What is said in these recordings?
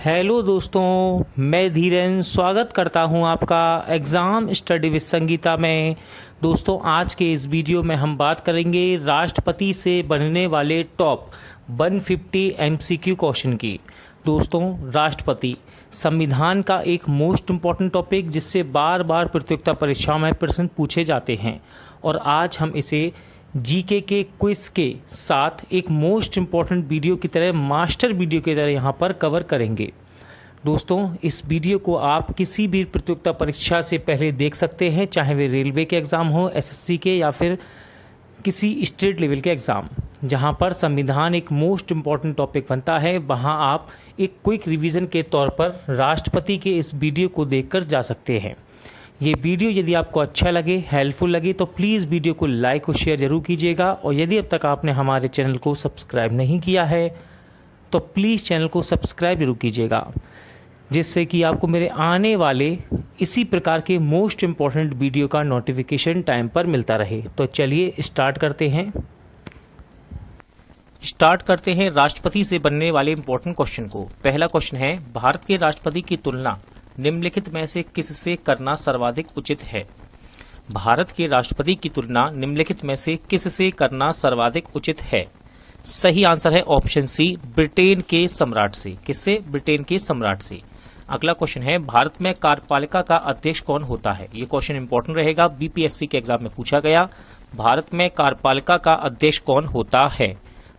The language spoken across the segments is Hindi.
हेलो दोस्तों, मैं धीरेन स्वागत करता हूं आपका एग्ज़ाम स्टडी विद संगीता में। दोस्तों, आज के इस वीडियो में हम बात करेंगे राष्ट्रपति से बनने वाले टॉप 150 एमसीक्यू क्वेश्चन की। दोस्तों, राष्ट्रपति संविधान का एक मोस्ट इम्पॉर्टेंट टॉपिक जिससे बार बार प्रतियोगिता परीक्षाओं में प्रश्न पूछे जाते हैं, और आज हम इसे जीके के क्विज के साथ एक मोस्ट इम्पॉर्टेंट वीडियो की तरह, मास्टर वीडियो की तरह यहाँ पर कवर करेंगे। दोस्तों, इस वीडियो को आप किसी भी प्रतियोगिता परीक्षा से पहले देख सकते हैं, चाहे वे रेलवे के एग्ज़ाम हो, एसएससी के, या फिर किसी स्टेट लेवल के एग्ज़ाम। जहाँ पर संविधान एक मोस्ट इम्पॉर्टेंट टॉपिक बनता है, वहाँ आप एक क्विक रिवीजन के तौर पर राष्ट्रपति के इस वीडियो को देखकर जा सकते हैं। ये वीडियो यदि आपको अच्छा लगे, हेल्पफुल लगे, तो प्लीज़ वीडियो को लाइक और शेयर ज़रूर कीजिएगा। और यदि अब तक आपने हमारे चैनल को सब्सक्राइब नहीं किया है तो प्लीज़ चैनल को सब्सक्राइब जरूर कीजिएगा, जिससे कि आपको मेरे आने वाले इसी प्रकार के मोस्ट इम्पॉर्टेंट वीडियो का नोटिफिकेशन टाइम पर मिलता रहे। तो चलिए स्टार्ट करते हैं राष्ट्रपति से बनने वाले इम्पोर्टेंट क्वेश्चन को। पहला क्वेश्चन है, भारत के राष्ट्रपति की तुलना निम्नलिखित में से किससे करना सर्वाधिक उचित है? भारत के राष्ट्रपति की तुलना निम्नलिखित में से किससे करना सर्वाधिक उचित है? सही आंसर है ऑप्शन सी, ब्रिटेन के सम्राट से। किससे? ब्रिटेन के सम्राट से। अगला क्वेश्चन है, भारत में कार्यपालिका का अध्यक्ष कौन होता है? ये क्वेश्चन इंपॉर्टेंट रहेगा, बीपीएससी के एग्जाम में पूछा गया। भारत में कार्यपालिका का अध्यक्ष कौन होता है?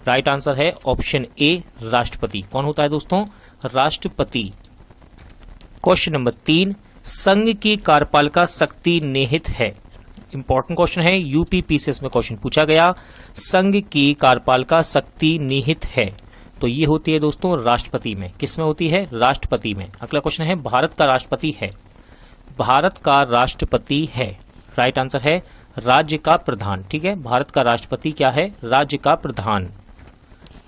राइट आंसर है ऑप्शन ए, राष्ट्रपति। कौन होता है दोस्तों? राष्ट्रपति। क्वेश्चन नंबर 3, संघ की कार्यपालिका शक्ति निहित है। इंपॉर्टेंट क्वेश्चन है, यूपीपीसीएस में क्वेश्चन पूछा गया। संघ की कार्यपालिका शक्ति निहित है, तो ये होती है दोस्तों राष्ट्रपति में। किस में होती है? राष्ट्रपति में। अगला क्वेश्चन है, भारत का राष्ट्रपति है। भारत का राष्ट्रपति है। राइट आंसर है राज्य का प्रधान। ठीक है, भारत का राष्ट्रपति क्या है? राज्य का प्रधान।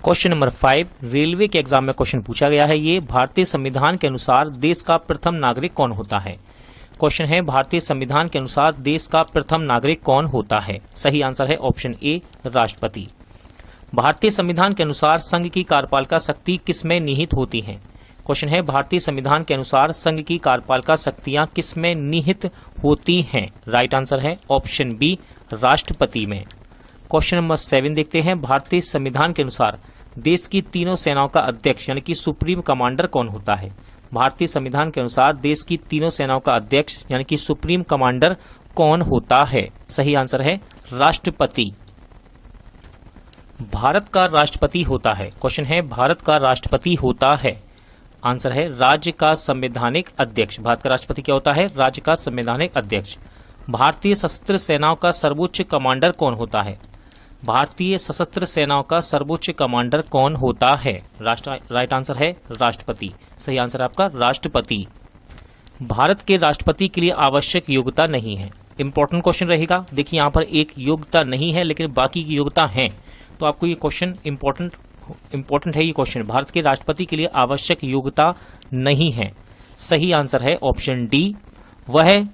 क्वेश्चन नंबर 5, रेलवे के एग्जाम में क्वेश्चन पूछा गया है। ये भारतीय संविधान के अनुसार देश का प्रथम नागरिक कौन होता है? क्वेश्चन है, भारतीय संविधान के अनुसार देश का प्रथम नागरिक कौन होता है? सही आंसर है ऑप्शन ए, राष्ट्रपति। भारतीय संविधान के अनुसार संघ की कार्यपालिका शक्ति किसमें निहित होती है? क्वेश्चन है, भारतीय संविधान के अनुसार संघ की कार्यपालिका शक्तियां किसमें निहित होती हैं? राइट आंसर है ऑप्शन बी, राष्ट्रपति में। क्वेश्चन नंबर 7 देखते हैं, भारतीय संविधान के अनुसार देश की तीनों सेनाओं का अध्यक्ष यानी कि सुप्रीम कमांडर कौन होता है? भारतीय संविधान के अनुसार देश की तीनों सेनाओं का अध्यक्ष यानी कि सुप्रीम कमांडर कौन होता है? सही आंसर है राष्ट्रपति। भारत का राष्ट्रपति होता है। क्वेश्चन है, भारत का राष्ट्रपति होता है। आंसर है राज्य का संवैधानिक अध्यक्ष। भारत का राष्ट्रपति क्या होता है? राज्य का संवैधानिक अध्यक्ष। भारतीय सशस्त्र सेनाओं का सर्वोच्च कमांडर कौन होता है? भारतीय सशस्त्र सेनाओं का सर्वोच्च कमांडर कौन होता है? राइट आंसर है राष्ट्रपति। सही आंसर है आपका राष्ट्रपति। भारत के राष्ट्रपति के लिए आवश्यक योग्यता नहीं है। इंपॉर्टेंट क्वेश्चन रहेगा। देखिए, यहाँ पर एक योग्यता नहीं है लेकिन बाकी की योग्यता है, तो आपको ये क्वेश्चन इंपॉर्टेंट है। ये क्वेश्चन, भारत के राष्ट्रपति के लिए आवश्यक योग्यता नहीं है। सही आंसर है ऑप्शन डी, वह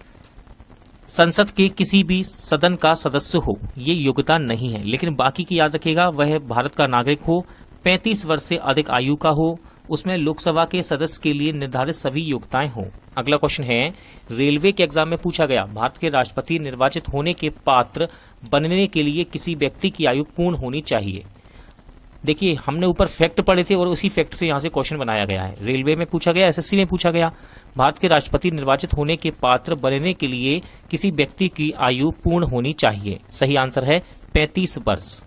संसद के किसी भी सदन का सदस्य हो, ये योग्यता नहीं है। लेकिन बाकी की याद रखिएगा, वह भारत का नागरिक हो, 35 वर्ष से अधिक आयु का हो, उसमें लोकसभा के सदस्य के लिए निर्धारित सभी योग्यताएं हो। अगला क्वेश्चन है, रेलवे के एग्जाम में पूछा गया, भारत के राष्ट्रपति निर्वाचित होने के पात्र बनने के लिए किसी व्यक्ति की आयु पूर्ण होनी चाहिए। देखिए, हमने ऊपर फैक्ट पढ़े थे और उसी फैक्ट से यहाँ से क्वेश्चन बनाया गया है। रेलवे में पूछा गया, एसएससी में पूछा गया, भारत के राष्ट्रपति निर्वाचित होने के पात्र बनने के लिए किसी व्यक्ति की आयु पूर्ण होनी चाहिए। सही आंसर है 35 वर्ष।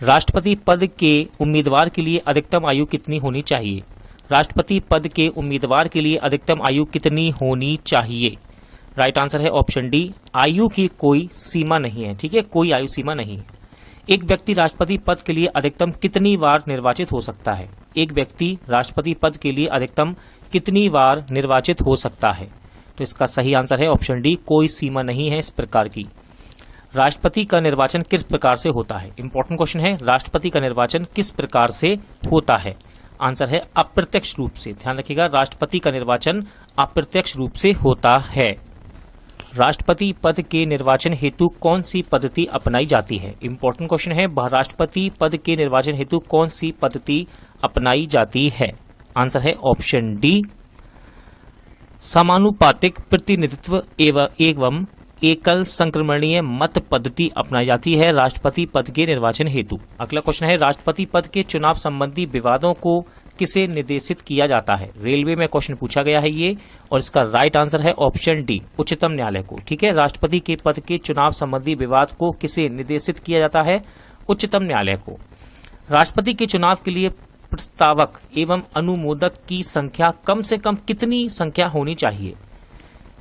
राष्ट्रपति पद के उम्मीदवार के लिए अधिकतम आयु कितनी होनी चाहिए? राष्ट्रपति पद के उम्मीदवार के लिए अधिकतम आयु कितनी होनी चाहिए? राइट आंसर है ऑप्शन डी, आयु की कोई सीमा नहीं है। ठीक है, कोई आयु सीमा नहीं। एक व्यक्ति राष्ट्रपति पद के लिए अधिकतम कितनी बार निर्वाचित हो सकता है? एक व्यक्ति राष्ट्रपति पद के लिए अधिकतम कितनी बार निर्वाचित हो सकता है? तो इसका सही आंसर है ऑप्शन डी, कोई सीमा नहीं है इस प्रकार की। राष्ट्रपति का निर्वाचन किस प्रकार से होता है? इंपॉर्टेंट क्वेश्चन है, राष्ट्रपति का निर्वाचन किस प्रकार से होता है? आंसर है अप्रत्यक्ष रूप से। ध्यान रखिएगा, राष्ट्रपति का निर्वाचन अप्रत्यक्ष रूप से होता है। राष्ट्रपति पद के निर्वाचन हेतु कौन सी पद्धति अपनाई जाती है? इंपॉर्टेंट क्वेश्चन है, राष्ट्रपति पद के निर्वाचन हेतु कौन सी पद्धति अपनाई जाती है? आंसर है ऑप्शन डी, समानुपातिक प्रतिनिधित्व एवं एकल संक्रमणीय मत पद्धति अपनाई जाती है राष्ट्रपति पद के निर्वाचन हेतु। अगला क्वेश्चन है, राष्ट्रपति पद के चुनाव संबंधी विवादों को किसे निर्देशित किया जाता है? रेलवे में क्वेश्चन पूछा गया है ये, और इसका राइट आंसर है ऑप्शन डी, उच्चतम न्यायालय को। ठीक है, राष्ट्रपति के पद के चुनाव संबंधी विवाद को किसे निर्देशित किया जाता है? उच्चतम न्यायालय को। राष्ट्रपति के चुनाव के लिए प्रस्तावक एवं अनुमोदक की संख्या कम से कम कितनी संख्या होनी चाहिए?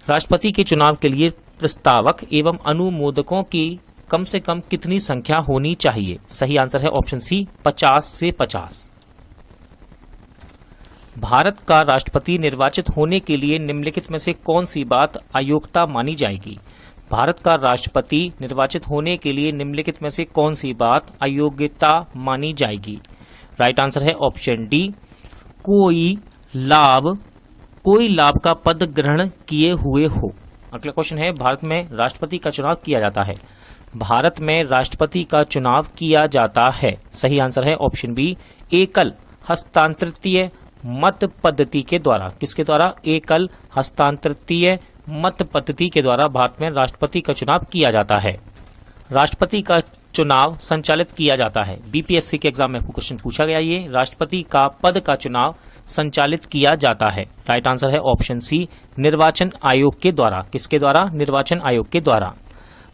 राष्ट्रपति के चुनाव के लिए प्रस्तावक एवं अनुमोदकों की कम से कम कितनी संख्या होनी चाहिए? सही आंसर है ऑप्शन सी, 50 से 50। भारत का राष्ट्रपति निर्वाचित होने के लिए निम्नलिखित में से कौन सी बात अयोग्यता मानी जाएगी? भारत का राष्ट्रपति निर्वाचित होने के लिए निम्नलिखित में से कौन सी बात अयोग्यता मानी जाएगी? राइट आंसर है ऑप्शन डी, कोई लाभ का पद ग्रहण किए हुए हो। अगला क्वेश्चन है, भारत में राष्ट्रपति का चुनाव किया जाता है। भारत में राष्ट्रपति का चुनाव किया जाता है। सही आंसर है ऑप्शन बी, एकल हस्तांतरित मत पद्धति के द्वारा। किसके द्वारा? एकल हस्तांतरित मत पद्धति के द्वारा भारत में राष्ट्रपति का चुनाव किया जाता है। राष्ट्रपति का चुनाव संचालित किया जाता है। बीपीएससी के एग्जाम में क्वेश्चन पूछा गया ये, राष्ट्रपति का पद का चुनाव संचालित किया जाता है। राइट आंसर है ऑप्शन सी, निर्वाचन आयोग के द्वारा। किसके द्वारा? निर्वाचन आयोग के द्वारा।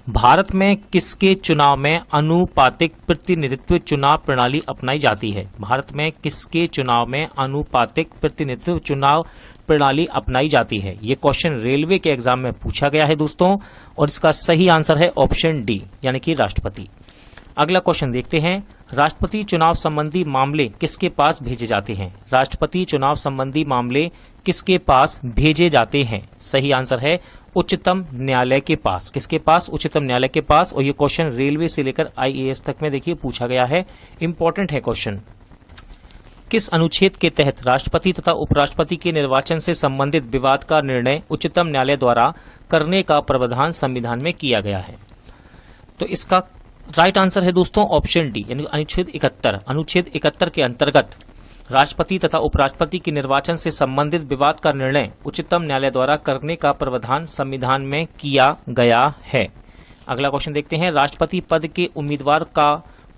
भारत में किसके चुनाव में अनुपातिक प्रतिनिधित्व चुनाव प्रणाली अपनाई जाती है? भारत में किसके चुनाव में अनुपातिक प्रतिनिधित्व चुनाव प्रणाली अपनाई जाती है? ये क्वेश्चन रेलवे के एग्जाम में पूछा गया है दोस्तों, और इसका सही आंसर है ऑप्शन डी, यानी कि राष्ट्रपति। अगला क्वेश्चन देखते हैं, राष्ट्रपति चुनाव संबंधी मामले किसके पास भेजे जाते हैं? राष्ट्रपति चुनाव संबंधी मामले किसके पास भेजे जाते हैं? सही आंसर है उच्चतम न्यायालय के पास। किसके पास? उच्चतम न्यायालय के पास। और ये क्वेश्चन रेलवे से लेकर आईएएस तक में देखिए पूछा गया है, इंपॉर्टेंट है क्वेश्चन। किस अनुच्छेद के तहत राष्ट्रपति तथा उपराष्ट्रपति के निर्वाचन से संबंधित विवाद का निर्णय उच्चतम न्यायालय द्वारा करने का प्रावधान संविधान में किया गया है? तो इसका राइट आंसर है दोस्तों ऑप्शन डी, यानी अनुच्छेद 71। अनुच्छेद 71 के अंतर्गत राष्ट्रपति तथा उपराष्ट्रपति के निर्वाचन से संबंधित विवाद का निर्णय उच्चतम न्यायालय द्वारा करने का प्रावधान संविधान में किया गया है। अगला क्वेश्चन देखते हैं, राष्ट्रपति पद के उम्मीदवार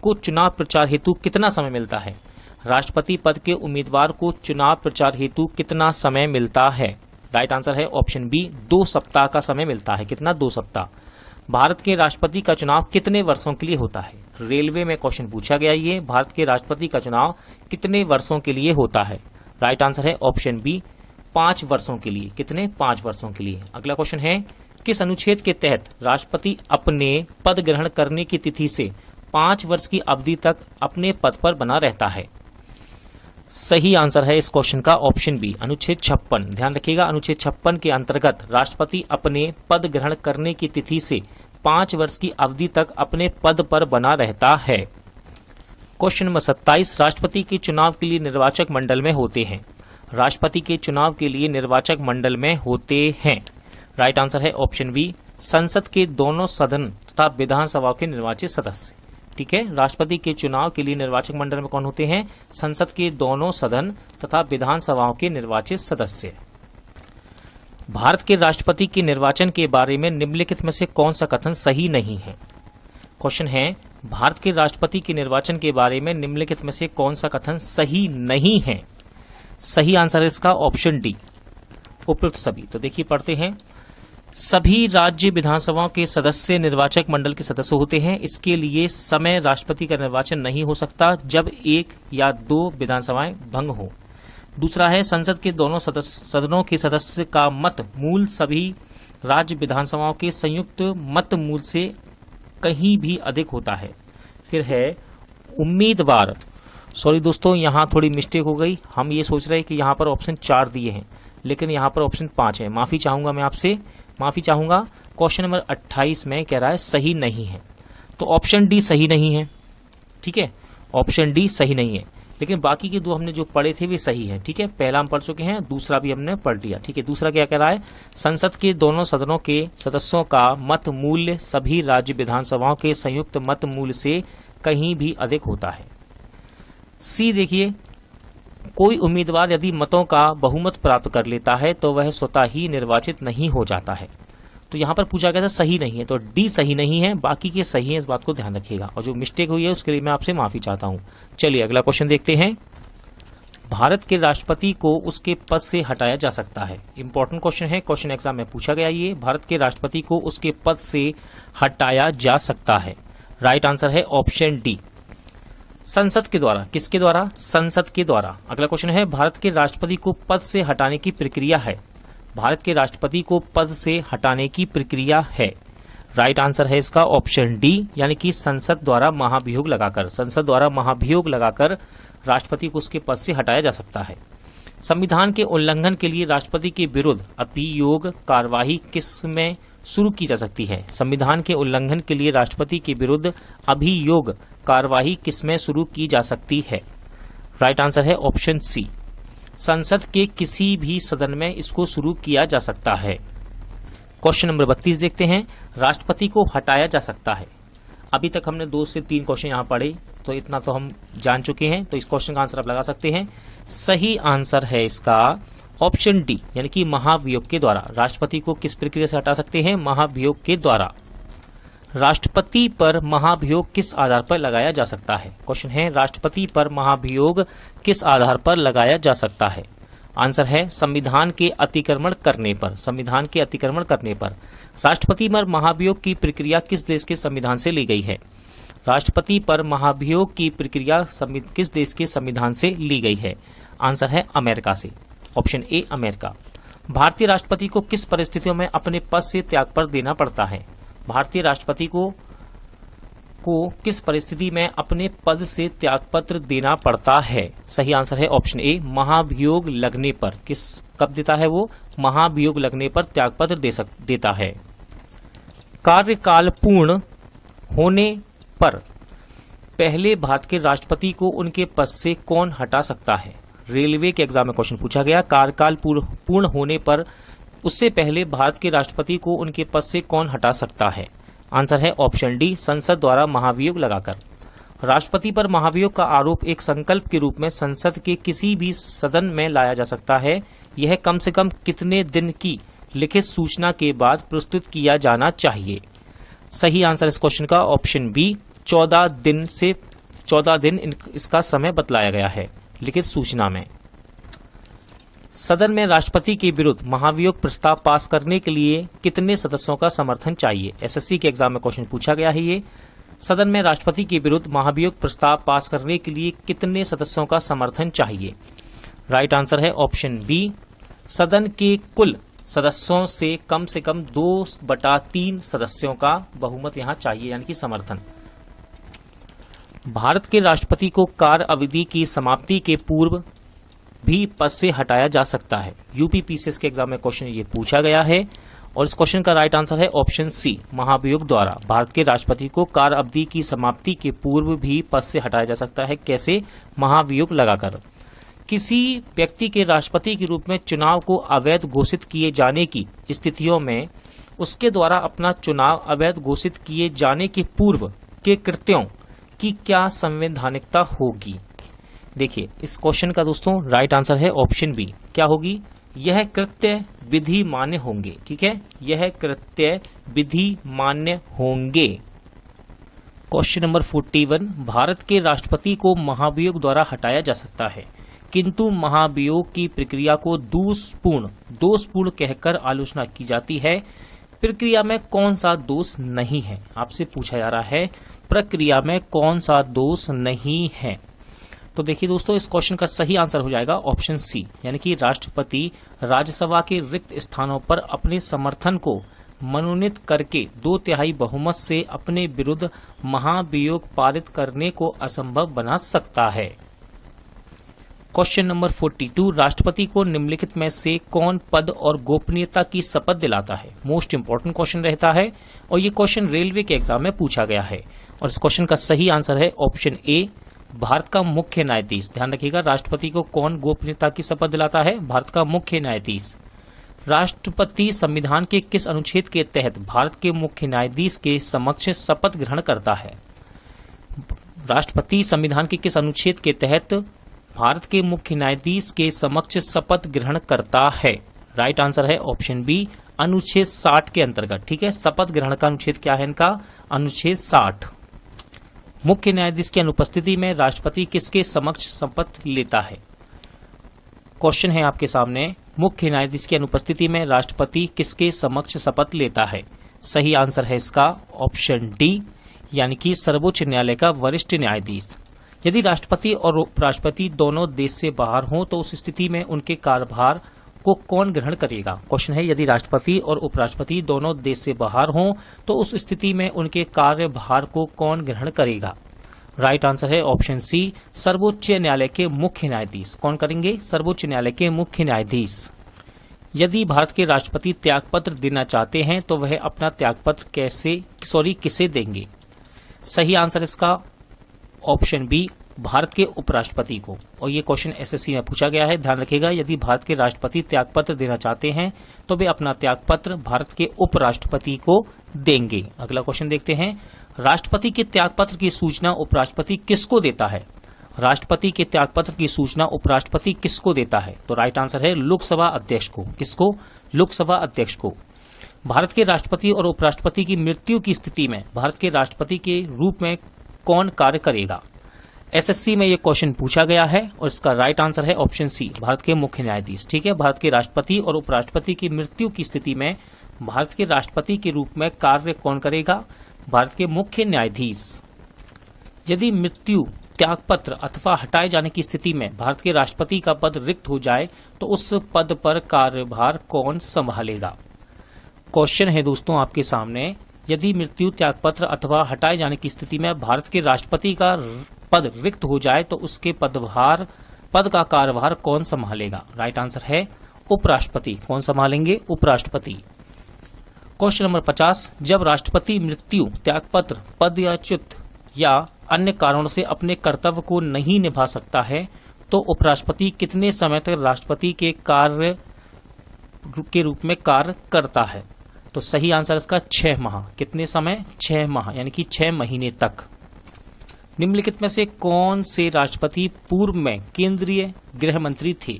को चुनाव प्रचार हेतु कितना समय मिलता है? राष्ट्रपति पद के उम्मीदवार को चुनाव प्रचार हेतु कितना समय मिलता है? राइट आंसर है ऑप्शन बी, 2 सप्ताह का समय मिलता है। कितना? 2 सप्ताह। भारत के राष्ट्रपति का चुनाव कितने वर्षों के लिए होता है? रेलवे में क्वेश्चन पूछा गया ये, भारत के राष्ट्रपति का चुनाव कितने वर्षों के लिए होता है? राइट आंसर है ऑप्शन बी, 5 वर्षों के लिए। कितने? 5 वर्षों के लिए। अगला क्वेश्चन है, किस अनुच्छेद के तहत राष्ट्रपति अपने पद ग्रहण करने की तिथि से 5 वर्ष की अवधि तक अपने पद पर बना रहता है? सही आंसर है इस क्वेश्चन का ऑप्शन बी, अनुच्छेद 56। ध्यान रखिएगा, अनुच्छेद 56 के अंतर्गत राष्ट्रपति अपने पद ग्रहण करने की तिथि से 5 वर्ष की अवधि तक अपने पद पर बना रहता है। क्वेश्चन नंबर 27, राष्ट्रपति के चुनाव के लिए निर्वाचक मंडल में होते हैं। राष्ट्रपति के चुनाव के लिए निर्वाचक मंडल में होते हैं। राइट आंसर है ऑप्शन बी, संसद के दोनों सदन तथा विधानसभा के निर्वाचित सदस्य। ठीक है, राष्ट्रपति के चुनाव के लिए निर्वाचक मंडल में कौन होते हैं? संसद के दोनों सदन तथा विधानसभाओं के निर्वाचित सदस्य। भारत के राष्ट्रपति के निर्वाचन के बारे में निम्नलिखित में से कौन सा कथन सही नहीं है? क्वेश्चन है, भारत के राष्ट्रपति के निर्वाचन के बारे में निम्नलिखित में से कौन सा कथन सही नहीं है? सही आंसर है इसका ऑप्शन डी, उपयुक्त सभी। तो देखिए पढ़ते हैं, सभी राज्य विधानसभाओं के सदस्य निर्वाचक मंडल के सदस्य होते हैं। इसके लिए समय राष्ट्रपति का निर्वाचन नहीं हो सकता जब 1 या 2 विधानसभाएं भंग हो। दूसरा है, संसद के दोनों सदनों के सदस्य का मत मूल सभी राज्य विधानसभाओं के संयुक्त मत मूल से कहीं भी अधिक होता है। फिर है उम्मीदवार, सॉरी दोस्तों यहाँ थोड़ी मिस्टेक हो गई, हम ये सोच रहे हैं कि यहाँ पर ऑप्शन 4 दिए हैं लेकिन यहाँ पर ऑप्शन 5 है। माफी चाहूंगा, मैं आपसे माफी चाहूंगा। क्वेश्चन नंबर 28 में कह रहा है सही नहीं है, तो ऑप्शन डी सही नहीं है। ठीक है, ऑप्शन डी सही नहीं है, लेकिन बाकी के 2 हमने जो पढ़े थे वे सही है। ठीक है, पहला हम पढ़ चुके हैं, दूसरा भी हमने पढ़ लिया। ठीक है, दूसरा क्या कह रहा है? संसद के दोनों सदनों के सदस्यों का मत मूल्य सभी राज्य विधानसभाओं के संयुक्त मत मूल्य से कहीं भी अधिक होता है। सी देखिए, कोई उम्मीदवार यदि मतों का बहुमत प्राप्त कर लेता है तो वह स्वतः ही निर्वाचित नहीं हो जाता है। तो यहाँ पर पूछा गया था सही नहीं है, तो डी सही नहीं है, बाकी के सही है, इस बात को ध्यान रखिएगा। और जो मिस्टेक हुई है उसके लिए मैं आपसे माफी चाहता हूँ। चलिए अगला क्वेश्चन देखते हैं। भारत के राष्ट्रपति को उसके पद से हटाया जा सकता है। इंपॉर्टेंट क्वेश्चन है, क्वेश्चन एग्जाम में पूछा गया ये। भारत के राष्ट्रपति को उसके पद से हटाया जा सकता है। राइट आंसर है ऑप्शन डी, संसद के द्वारा। किसके द्वारा? संसद के द्वारा। अगला क्वेश्चन है, भारत के राष्ट्रपति को पद से हटाने की प्रक्रिया है। भारत के राष्ट्रपति को पद से हटाने की प्रक्रिया है। राइट आंसर है इसका ऑप्शन डी, यानी कि संसद द्वारा महाभियोग लगाकर, संसद द्वारा महाभियोग लगाकर राष्ट्रपति को उसके पद से हटाया जा सकता है। संविधान के उल्लंघन के लिए राष्ट्रपति के विरुद्ध अभियोग कार्यवाही किस में शुरू की जा सकती है? संविधान के उल्लंघन के लिए राष्ट्रपति के विरुद्ध अभियोग कार्यवाही किस में शुरू की जा सकती है? राइट आंसर है ऑप्शन सी, संसद के किसी भी सदन में इसको शुरू किया जा सकता है। क्वेश्चन नंबर 32 देखते हैं। राष्ट्रपति को हटाया जा सकता है। अभी तक हमने 2 से 3 क्वेश्चन यहाँ पढ़े, तो इतना तो हम जान चुके हैं, तो इस क्वेश्चन का आंसर आप लगा सकते हैं। सही आंसर है इसका ऑप्शन डी, यानी कि महाभियोग के द्वारा। राष्ट्रपति को किस प्रक्रिया से हटा सकते हैं? महाभियोग के द्वारा। राष्ट्रपति पर महाभियोग किस आधार पर लगाया जा सकता है? क्वेश्चन है, राष्ट्रपति पर महाभियोग किस आधार पर लगाया जा सकता है? आंसर है संविधान के अतिक्रमण करने पर। संविधान के अतिक्रमण करने पर। राष्ट्रपति पर महाभियोग की प्रक्रिया किस देश के संविधान से ली गई है? राष्ट्रपति पर महाभियोग की प्रक्रिया किस देश के संविधान से ली गई है? आंसर है अमेरिका से, ऑप्शन ए अमेरिका। भारतीय राष्ट्रपति को किस परिस्थितियों में अपने पद से त्यागपत्र देना पड़ता है? भारतीय राष्ट्रपति को किस परिस्थिति में अपने पद से त्यागपत्र देना पड़ता है? सही आंसर है ऑप्शन ए, महाभियोग लगने पर। कब देता है वो? महाभियोग लगने पर त्यागपत्र देता है। कार्यकाल पूर्ण होने पर पहले भारत के राष्ट्रपति को उनके पद से कौन हटा सकता है? रेलवे के एग्जाम में क्वेश्चन पूछा गया, कार्यकाल पूर्ण होने पर उससे पहले भारत के राष्ट्रपति को उनके पद से कौन हटा सकता है? आंसर है ऑप्शन डी, संसद द्वारा महाभियोग लगाकर। राष्ट्रपति पर महाभियोग का आरोप एक संकल्प के रूप में संसद के किसी भी सदन में लाया जा सकता है। यह कम से कम कितने दिन की लिखित सूचना के बाद प्रस्तुत किया जाना चाहिए? सही आंसर इस क्वेश्चन का ऑप्शन बी, 14 दिन इसका समय बतलाया गया है लिखित सूचना में। सदन में राष्ट्रपति के विरुद्ध महाभियोग प्रस्ताव पास करने के लिए कितने सदस्यों का समर्थन चाहिए? एसएससी के एग्जाम में क्वेश्चन पूछा गया है ये। सदन में राष्ट्रपति के विरुद्ध महाभियोग प्रस्ताव पास करने के लिए कितने सदस्यों का समर्थन चाहिए? राइट आंसर है ऑप्शन बी, सदन के कुल सदस्यों से कम 2/3 सदस्यों का बहुमत यहाँ चाहिए, यानी कि समर्थन। भारत के राष्ट्रपति को कार्य अवधि की समाप्ति के पूर्व भी पद से हटाया जा सकता है। यूपी पीसीएस के एग्जाम में क्वेश्चन ये पूछा गया है और इस क्वेश्चन का राइट आंसर है ऑप्शन सी, महाभियोग द्वारा। भारत के राष्ट्रपति को कार्य अवधि की समाप्ति के पूर्व भी पद से हटाया जा सकता है। कैसे? महाभियोग लगाकर। किसी व्यक्ति के राष्ट्रपति के रूप में चुनाव को अवैध घोषित किए जाने की स्थितियों में उसके द्वारा अपना चुनाव अवैध घोषित किए जाने के पूर्व के कृत्यों की क्या संवैधानिकता होगी? देखिए इस क्वेश्चन का दोस्तों राइट आंसर है ऑप्शन बी, क्या होगी? यह कृत्य विधि मान्य होंगे। ठीक है, यह कृत्य विधि मान्य होंगे। क्वेश्चन नंबर 41, भारत के राष्ट्रपति को महाभियोग द्वारा हटाया जा सकता है, किंतु महाभियोग की प्रक्रिया को दोषपूर्ण कहकर आलोचना की जाती है। प्रक्रिया में कौन सा दोष नहीं है? आपसे पूछा जा रहा है प्रक्रिया में कौन सा दोष नहीं है। तो देखिए दोस्तों इस क्वेश्चन का सही आंसर हो जाएगा ऑप्शन सी, यानी कि राष्ट्रपति राज्यसभा के रिक्त स्थानों पर अपने समर्थन को मनोनीत करके 2/3 बहुमत से अपने विरुद्ध महाभियोग पारित करने को असंभव बना सकता है। क्वेश्चन नंबर 42, राष्ट्रपति को निम्नलिखित में से कौन पद और गोपनीयता की शपथ दिलाता है? मोस्ट इंपोर्टेंट क्वेश्चन रहता है और ये क्वेश्चन रेलवे के एग्जाम में पूछा गया है और इस क्वेश्चन का सही आंसर है ऑप्शन ए, भारत का मुख्य न्यायाधीश। ध्यान रखिएगा, राष्ट्रपति को कौन गोपनीयता की शपथ दिलाता है? भारत का मुख्य न्यायाधीश। राष्ट्रपति संविधान के किस अनुच्छेद के तहत भारत के मुख्य न्यायाधीश के समक्ष शपथ ग्रहण करता है? राष्ट्रपति संविधान के किस अनुच्छेद के तहत भारत के मुख्य न्यायाधीश के समक्ष शपथ ग्रहण करता है? राइट आंसर है ऑप्शन बी, अनुच्छेद 60 के अंतर्गत। ठीक है, शपथ ग्रहण का अनुच्छेद क्या है इनका? अनुच्छेद 60। मुख्य न्यायाधीश की अनुपस्थिति में राष्ट्रपति किसके समक्ष शपथ लेता है? क्वेश्चन है आपके सामने, मुख्य न्यायाधीश की अनुपस्थिति में राष्ट्रपति किसके समक्ष शपथ लेता है? सही आंसर है इसका ऑप्शन डी, यानी कि सर्वोच्च न्यायालय का वरिष्ठ न्यायाधीश। यदि राष्ट्रपति और उपराष्ट्रपति दोनों देश से बाहर हों तो उस स्थिति में उनके कार्यभार को कौन ग्रहण करेगा? क्वेश्चन है, यदि राष्ट्रपति और उपराष्ट्रपति दोनों देश से बाहर हों तो उस स्थिति में उनके कार्यभार को कौन ग्रहण करेगा? राइट आंसर है ऑप्शन सी, सर्वोच्च न्यायालय के मुख्य न्यायाधीश। कौन करेंगे? सर्वोच्च न्यायालय के मुख्य न्यायाधीश। यदि भारत के राष्ट्रपति त्यागपत्र देना चाहते हैं तो वह अपना त्यागपत्र किसे देंगे? सही आंसर इसका ऑप्शन बी, भारत के उपराष्ट्रपति को। और ये क्वेश्चन एसएससी में पूछा गया है, ध्यान रखिएगा। यदि भारत के राष्ट्रपति त्यागपत्र देना चाहते हैं तो वे अपना त्यागपत्र भारत के उपराष्ट्रपति को देंगे। अगला क्वेश्चन देखते हैं, राष्ट्रपति के त्यागपत्र की सूचना उपराष्ट्रपति किसको देता है? राष्ट्रपति के त्यागपत्र की सूचना उपराष्ट्रपति किसको देता है? तो राइट आंसर है लोकसभा अध्यक्ष को। किसको? लोकसभा अध्यक्ष को। भारत के राष्ट्रपति और उपराष्ट्रपति की मृत्यु की स्थिति में भारत के राष्ट्रपति के रूप में कौन कार्य करेगा? एसएससी में यह क्वेश्चन पूछा गया है और इसका राइट आंसर है ऑप्शन सी, भारत के मुख्य न्यायाधीश। ठीक है, भारत के राष्ट्रपति और उपराष्ट्रपति की मृत्यु की स्थिति में भारत के राष्ट्रपति के रूप में कार्य कौन करेगा? भारत के मुख्य न्यायाधीश। यदि मृत्यु, त्यागपत्र अथवा हटाए जाने की स्थिति में भारत के राष्ट्रपति का पद रिक्त हो जाए तो उस पद पर कार्यभार कौन संभालेगा? क्वेश्चन है दोस्तों आपके सामने, यदि मृत्यु, त्यागपत्र अथवा हटाए जाने की स्थिति में भारत के राष्ट्रपति का पद रिक्त हो जाए तो उसके पद का कार्यभार कौन संभालेगा? राइट आंसर है उपराष्ट्रपति। कौन संभालेंगे? उपराष्ट्रपति। क्वेश्चन नंबर 50, जब राष्ट्रपति मृत्यु, त्यागपत्र, पदच्युत या अन्य कारणों से अपने कर्तव्य को नहीं निभा सकता है तो उपराष्ट्रपति कितने समय तक राष्ट्रपति के कार्य के रूप में कार्य करता है? तो सही आंसर इसका 6 माह। कितने समय? 6 माह, यानी कि 6 महीने तक। निम्नलिखित में से कौन से राष्ट्रपति पूर्व में केंद्रीय गृह मंत्री थे?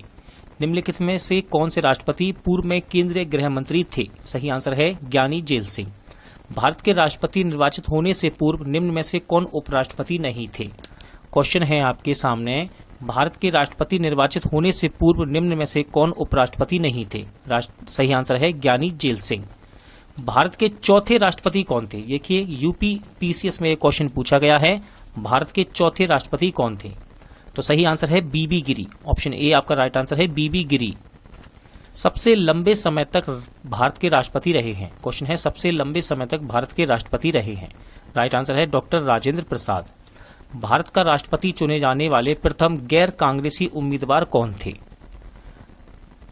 निम्नलिखित में से कौन से राष्ट्रपति पूर्व में केंद्रीय गृह मंत्री थे? सही आंसर है ज्ञानी जेल सिंह। भारत के राष्ट्रपति निर्वाचित होने से पूर्व निम्न में से कौन उपराष्ट्रपति नहीं थे? क्वेश्चन है आपके सामने, भारत के राष्ट्रपति निर्वाचित होने से पूर्व निम्न में से कौन उपराष्ट्रपति नहीं थे? सही आंसर है ज्ञानी जेल सिंह। भारत के चौथे राष्ट्रपति कौन थे? देखिए, यूपी पीसीएस में एक क्वेश्चन पूछा गया है, भारत के चौथे राष्ट्रपति कौन थे? तो सही आंसर है बीबी गिरी। ऑप्शन ए आपका राइट आंसर है बीबी गिरी। सबसे लंबे समय तक भारत के राष्ट्रपति रहे हैं। क्वेश्चन है, सबसे लंबे समय तक भारत के राष्ट्रपति रहे हैं। राइट आंसर है डॉक्टर राजेंद्र प्रसाद। भारत का राष्ट्रपति चुने जाने वाले प्रथम गैर कांग्रेसी उम्मीदवार कौन थे?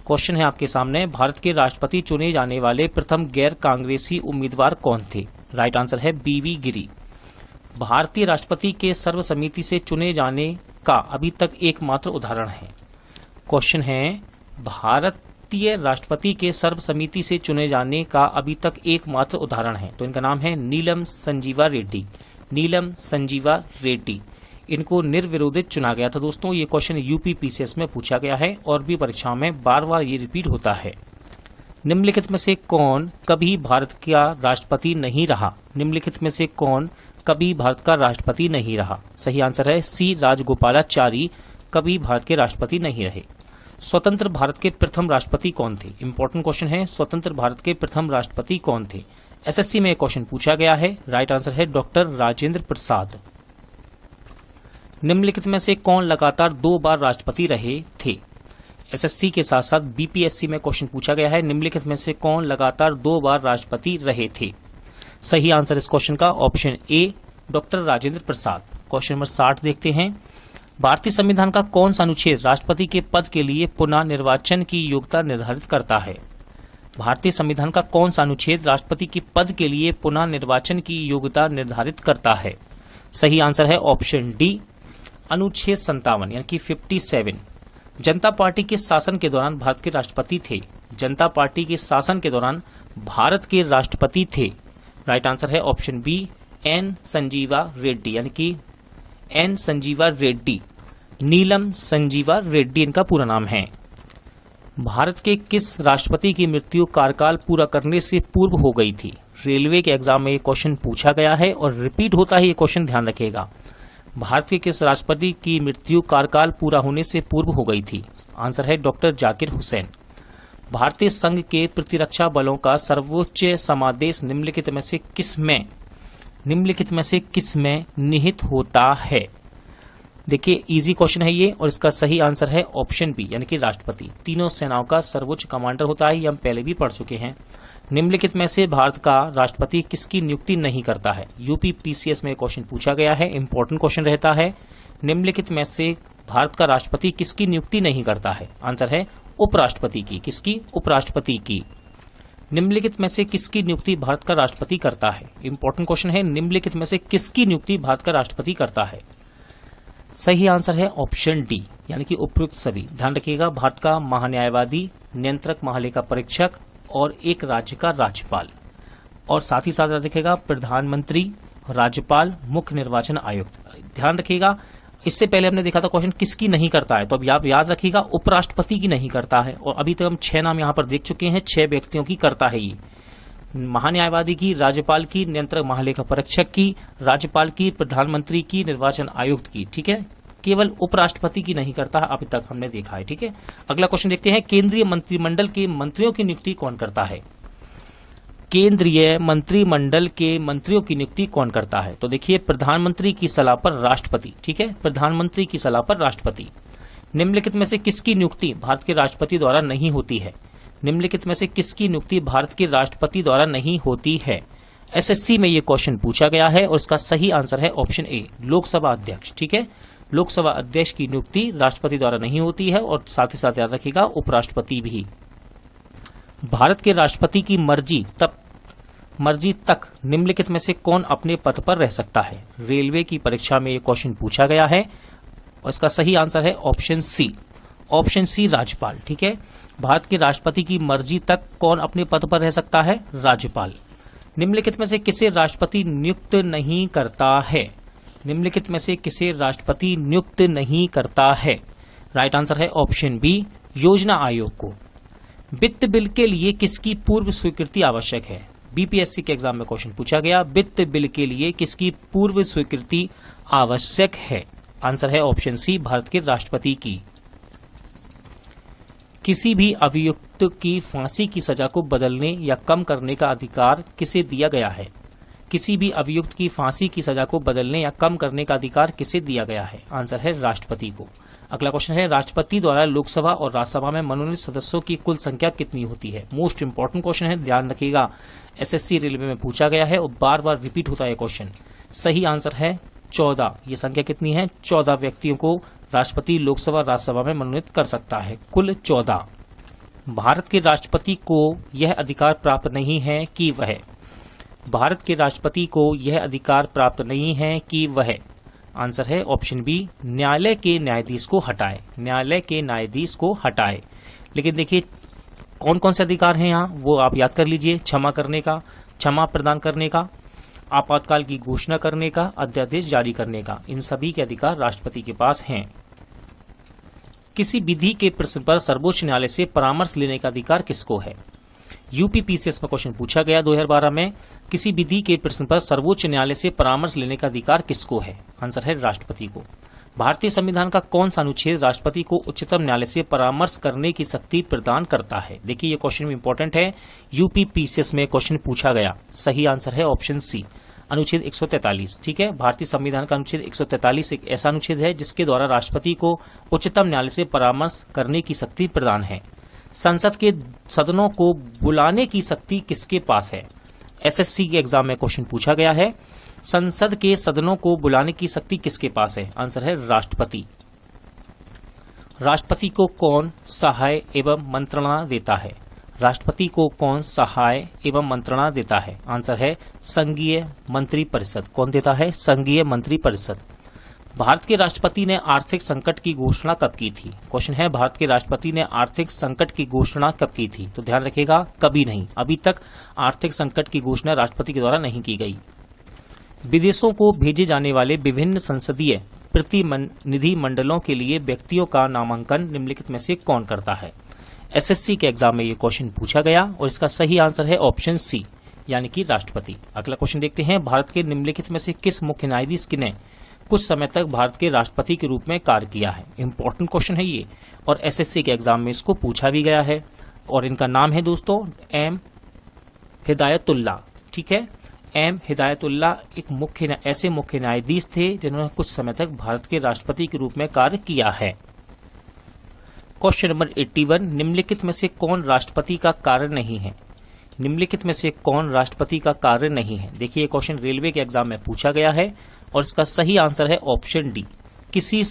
क्वेश्चन है आपके सामने, भारत के राष्ट्रपति चुने जाने वाले प्रथम गैर कांग्रेसी उम्मीदवार कौन थे? राइट आंसर है बीबी गिरी। भारतीय राष्ट्रपति के सर्वसम्मति से चुने जाने का अभी तक एकमात्र उदाहरण है। क्वेश्चन है, भारतीय राष्ट्रपति के सर्वसम्मति से चुने जाने का अभी तक एकमात्र उदाहरण है, तो इनका नाम है नीलम संजीवा रेड्डी। नीलम संजीवा रेड्डी, इनको निर्विरोधित चुना गया था। दोस्तों, ये क्वेश्चन यूपी पीसीएस में पूछा गया है और भी परीक्षाओं में बार बार ये रिपीट होता है। निम्नलिखित में से कौन कभी भारत का राष्ट्रपति नहीं रहा? निम्नलिखित में से कौन कभी भारत का राष्ट्रपति नहीं रहा? सही आंसर है सी, राजगोपालाचारी कभी भारत के राष्ट्रपति नहीं रहे। स्वतंत्र भारत के प्रथम राष्ट्रपति कौन थे? इंपॉर्टेंट क्वेश्चन है, स्वतंत्र भारत के प्रथम राष्ट्रपति कौन थे? एसएससी में एक क्वेश्चन पूछा गया है। राइट आंसर है डॉक्टर राजेंद्र प्रसाद। निम्नलिखित में से कौन लगातार 2 बार राष्ट्रपति रहे थे? एसएससी के साथ साथ बीपीएससी में क्वेश्चन पूछा गया है, निम्नलिखित में से कौन लगातार 2 बार राष्ट्रपति रहे थे? सही आंसर इस क्वेश्चन का option A, doctor Rajendra Prasad. Question number 60 देखते हैं, भारतीय संविधान का कौन सा अनुच्छेद राष्ट्रपति के पद के लिए पुनः निर्वाचन की योग्यता निर्धारित करता है? भारतीय संविधान का कौन सा अनुच्छेद राष्ट्रपति के पद के लिए पुनः निर्वाचन की योग्यता निर्धारित करता है? सही आंसर है ऑप्शन डी, अनुच्छेद 57 यानी कि 57। जनता पार्टी के शासन के दौरान भारत के राष्ट्रपति थे। जनता पार्टी के शासन के दौरान भारत के राष्ट्रपति थे। राइट आंसर है option B, N Sanjiva Reddy, यानी कि एन संजीवा रेड्डी। नीलम संजीवा रेड्डी इनका पूरा नाम है। भारत के किस राष्ट्रपति की मृत्यु कार्यकाल पूरा करने से पूर्व हो गई थी? रेलवे के एग्जाम में ये क्वेश्चन पूछा गया है और रिपीट होता है, ये क्वेश्चन ध्यान रखिएगा। भारत के किस राष्ट्रपति की मृत्यु कार्यकाल पूरा होने से पूर्व हो गई थी? आंसर है डॉक्टर जाकिर हुसैन। भारतीय संघ के प्रतिरक्षा बलों का सर्वोच्च समादेश निम्नलिखित में से किस में निहित होता है? देखिए इजी क्वेश्चन है ये, और इसका सही आंसर है ऑप्शन बी, यानी कि राष्ट्रपति। तीनों सेनाओं का सर्वोच्च कमांडर होता है, ये हम पहले भी पढ़ चुके हैं। निम्नलिखित में से भारत का राष्ट्रपति किसकी नियुक्ति नहीं करता है? यूपी पीसीएस में क्वेश्चन पूछा गया है, इंपॉर्टेंट क्वेश्चन रहता है। निम्नलिखित में से भारत का राष्ट्रपति किसकी नियुक्ति नहीं करता है? आंसर है उपराष्ट्रपति की। किसकी? उपराष्ट्रपति की। निम्नलिखित में से किसकी नियुक्ति भारत का राष्ट्रपति करता है? इंपॉर्टेंट क्वेश्चन है, निम्नलिखित में से किसकी नियुक्ति भारत का राष्ट्रपति करता है? सही आंसर है ऑप्शन डी, यानी कि उपयुक्त सभी। ध्यान रखिएगा, भारत का महान्यायवादी, नियंत्रक महालेखा परीक्षक और एक राज्य का राज्यपाल, और साथ ही साथ रखिएगा प्रधानमंत्री, राज्यपाल, मुख्य निर्वाचन आयुक्त। ध्यान रखिएगा, इससे पहले हमने देखा था क्वेश्चन किसकी नहीं करता है, तो अब आप याद रखिएगा उपराष्ट्रपति की नहीं करता है। और अभी तक हम 6 नाम यहाँ पर देख चुके हैं, 6 व्यक्तियों की करता है ये। महान्यायवादी की, राज्यपाल की, नियंत्रक महालेखा परीक्षक की, राज्यपाल की, प्रधानमंत्री की, निर्वाचन आयुक्त की। ठीक है, केवल उपराष्ट्रपति की नहीं करता है, अभी तक हमने देखा है। ठीक है, अगला क्वेश्चन देखते हैं, केंद्रीय मंत्रिमंडल के मंत्रियों की नियुक्ति कौन करता है? केंद्रीय मंत्रिमंडल के मंत्रियों की नियुक्ति कौन करता है? तो देखिए, प्रधानमंत्री की सलाह पर राष्ट्रपति। ठीक है, प्रधानमंत्री की सलाह पर राष्ट्रपति। निम्नलिखित में से किसकी नियुक्ति भारत के राष्ट्रपति द्वारा नहीं होती है? निम्नलिखित में से किसकी नियुक्ति भारत के राष्ट्रपति द्वारा नहीं होती है? एसएससी में ये क्वेश्चन पूछा गया है और इसका सही आंसर है ऑप्शन ए, लोकसभा अध्यक्ष। ठीक है, लोकसभा अध्यक्ष की नियुक्ति राष्ट्रपति द्वारा नहीं होती है, और साथ ही साथ याद रखिएगा उपराष्ट्रपति भी। भारत के राष्ट्रपति की मर्जी तक निम्नलिखित में से कौन अपने पद पर रह सकता है? रेलवे की परीक्षा में ये क्वेश्चन पूछा गया है और इसका सही आंसर है ऑप्शन सी, राज्यपाल। ठीक है, भारत के राष्ट्रपति की मर्जी तक कौन अपने पद पर रह सकता है? राज्यपाल। निम्नलिखित में से किसे राष्ट्रपति नियुक्त नहीं करता है? निम्नलिखित में से किसे राष्ट्रपति नियुक्त नहीं करता है? राइट आंसर है ऑप्शन बी, योजना आयोग को। वित्त बिल के लिए किसकी पूर्व स्वीकृति आवश्यक है? बीपीएससी के एग्जाम में क्वेश्चन पूछा गया, वित्त बिल के लिए किसकी पूर्व स्वीकृति आवश्यक है? आंसर है ऑप्शन सी, भारत के राष्ट्रपति की। किसी भी अभियुक्त की फांसी की सजा को बदलने या कम करने का अधिकार किसे दिया गया है? किसी भी अभियुक्त की फांसी की सजा को बदलने या कम करने का अधिकार किसे दिया गया है? आंसर है राष्ट्रपति को। अगला क्वेश्चन है, राष्ट्रपति द्वारा लोकसभा और राज्यसभा में मनोनीत सदस्यों की कुल संख्या कितनी होती है? मोस्ट इंपॉर्टेंट क्वेश्चन है, ध्यान रखिएगा, एसएससी रेलवे में पूछा गया है और बार बार रिपीट होता है क्वेश्चन। सही आंसर है 14। ये संख्या कितनी है? 14 व्यक्तियों को राष्ट्रपति लोकसभा राज्यसभा में मनोनीत कर सकता है, कुल 14। भारत के राष्ट्रपति को यह अधिकार प्राप्त नहीं है कि वह भारत के राष्ट्रपति को यह अधिकार प्राप्त नहीं है कि वह आंसर है ऑप्शन बी, न्यायालय के न्यायाधीश को हटाए। न्यायालय के न्यायाधीश को हटाए। लेकिन देखिए कौन कौन से अधिकार हैं यहाँ, वो आप याद कर लीजिए। क्षमा करने का, क्षमा प्रदान करने का, आपातकाल की घोषणा करने का, अध्यादेश जारी करने का, इन सभी के अधिकार राष्ट्रपति के पास हैं। किसी विधि के प्रश्न पर सर्वोच्च न्यायालय से परामर्श लेने का अधिकार किसको है? यूपी पीसीएस में क्वेश्चन पूछा गया 2012 में, किसी विधि के प्रश्न पर सर्वोच्च न्यायालय से परामर्श लेने का अधिकार किसको है? आंसर है राष्ट्रपति को। भारतीय संविधान का कौन सा अनुच्छेद राष्ट्रपति को उच्चतम न्यायालय से परामर्श करने की शक्ति प्रदान करता है? देखिए ये क्वेश्चन इंपॉर्टेंट है, यूपी पीसीएस में क्वेश्चन पूछा गया। सही आंसर है ऑप्शन सी, अनुच्छेद 143। ठीक है, भारतीय संविधान का अनुच्छेद 143 एक ऐसा अनुच्छेद है जिसके द्वारा राष्ट्रपति को उच्चतम न्यायालय से परामर्श करने की शक्ति प्रदान है। संसद के सदनों को बुलाने की शक्ति किसके पास है? एसएससी के एग्जाम में क्वेश्चन पूछा गया है, संसद के सदनों को बुलाने की शक्ति किसके पास है? आंसर है राष्ट्रपति। राष्ट्रपति को कौन सहाय एवं मंत्रणा देता है? राष्ट्रपति को कौन सहाय एवं मंत्रणा देता है? आंसर है संघीय मंत्रिपरिषद। कौन देता है? संघीय मंत्रिपरिषद। भारत के राष्ट्रपति ने आर्थिक संकट की घोषणा कब की थी? क्वेश्चन है, भारत के राष्ट्रपति ने आर्थिक संकट की घोषणा कब की थी? तो ध्यान रखिएगा, कभी नहीं। अभी तक आर्थिक संकट की घोषणा राष्ट्रपति के द्वारा नहीं की गई। विदेशों को भेजे जाने वाले विभिन्न संसदीय प्रतिनिधि मंडलों के लिए व्यक्तियों का नामांकन निम्नलिखित में से कौन करता है? एसएससी के एग्जाम में ये क्वेश्चन पूछा गया और इसका सही आंसर है ऑप्शन सी, यानी कि राष्ट्रपति। अगला क्वेश्चन देखते हैं, भारत के निम्नलिखित में से किस मुख्य न्यायाधीश ने कुछ समय तक भारत के राष्ट्रपति के रूप में कार्य किया है? इंपॉर्टेंट क्वेश्चन है ये और एसएससी के एग्जाम में इसको पूछा भी गया है और इनका नाम है दोस्तों एम हिदायतुल्लाह। ठीक है, एम हिदायतुल्लाह एक ऐसे मुख्य न्यायाधीश थे जिन्होंने कुछ समय तक भारत के राष्ट्रपति के रूप में कार्य किया है। क्वेश्चन नंबर 81, निम्नलिखित में से कौन राष्ट्रपति का कार्य नहीं है? निम्नलिखित में से कौन राष्ट्रपति का कार्य नहीं है? देखिए, क्वेश्चन रेलवे के एग्जाम में पूछा गया है और इसका सही आंसर है ऑप्शन डी, किसी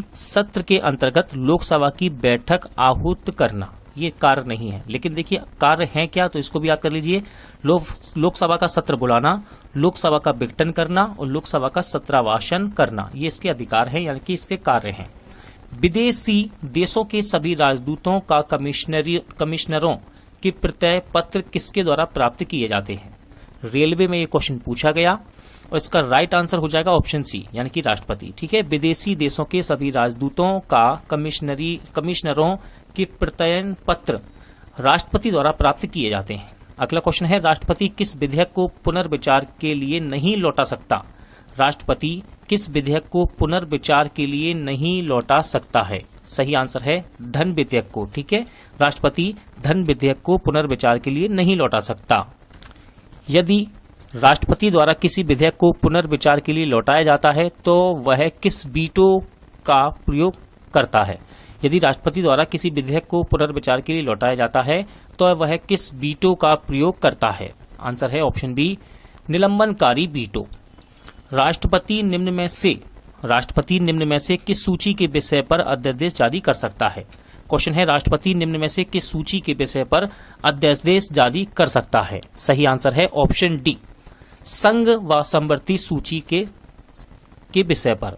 सत्र के अंतर्गत लोकसभा की बैठक आहूत करना, ये कार्य नहीं है। लेकिन देखिए कार्य है क्या, तो इसको भी याद कर लीजिए। लोकसभा का सत्र बुलाना, लोकसभा का विघटन करना और लोकसभा का सत्रावासन करना, ये इसके अधिकार है, यानी कि इसके कार्य हैं। विदेशी देशों के सभी राजदूतों का कमिश्नरों के प्रत्यय पत्र किसके द्वारा प्राप्त किए जाते हैं? रेलवे में ये क्वेश्चन पूछा गया और इसका राइट आंसर हो जाएगा ऑप्शन सी, यानी कि राष्ट्रपति। ठीक है, विदेशी देशों के सभी राजदूतों का कमिश्नरों के प्रत्ययन पत्र राष्ट्रपति द्वारा प्राप्त किए जाते हैं। अगला क्वेश्चन है, राष्ट्रपति किस विधेयक को पुनर्विचार के लिए नहीं लौटा सकता? राष्ट्रपति किस विधेयक को पुनर्विचार के लिए नहीं लौटा सकता है? सही आंसर है धन विधेयक को। ठीक है, राष्ट्रपति धन विधेयक को पुनर्विचार के लिए नहीं लौटा सकता। यदि राष्ट्रपति द्वारा किसी विधेयक को पुनर्विचार के लिए लौटाया जाता है तो वह किस वीटो का प्रयोग करता है? यदि राष्ट्रपति द्वारा किसी विधेयक को पुनर्विचार के लिए लौटाया जाता है तो वह किस वीटो का प्रयोग करता है? आंसर है ऑप्शन बी, निलंबनकारी वीटो। राष्ट्रपति निम्न में से किस सूची के विषय पर अध्यादेश जारी कर सकता है? क्वेश्चन है, राष्ट्रपति निम्न में से किस सूची के विषय पर अध्यादेश जारी कर सकता है? सही आंसर है ऑप्शन डी, संघ व समवर्ती सूची के विषय पर।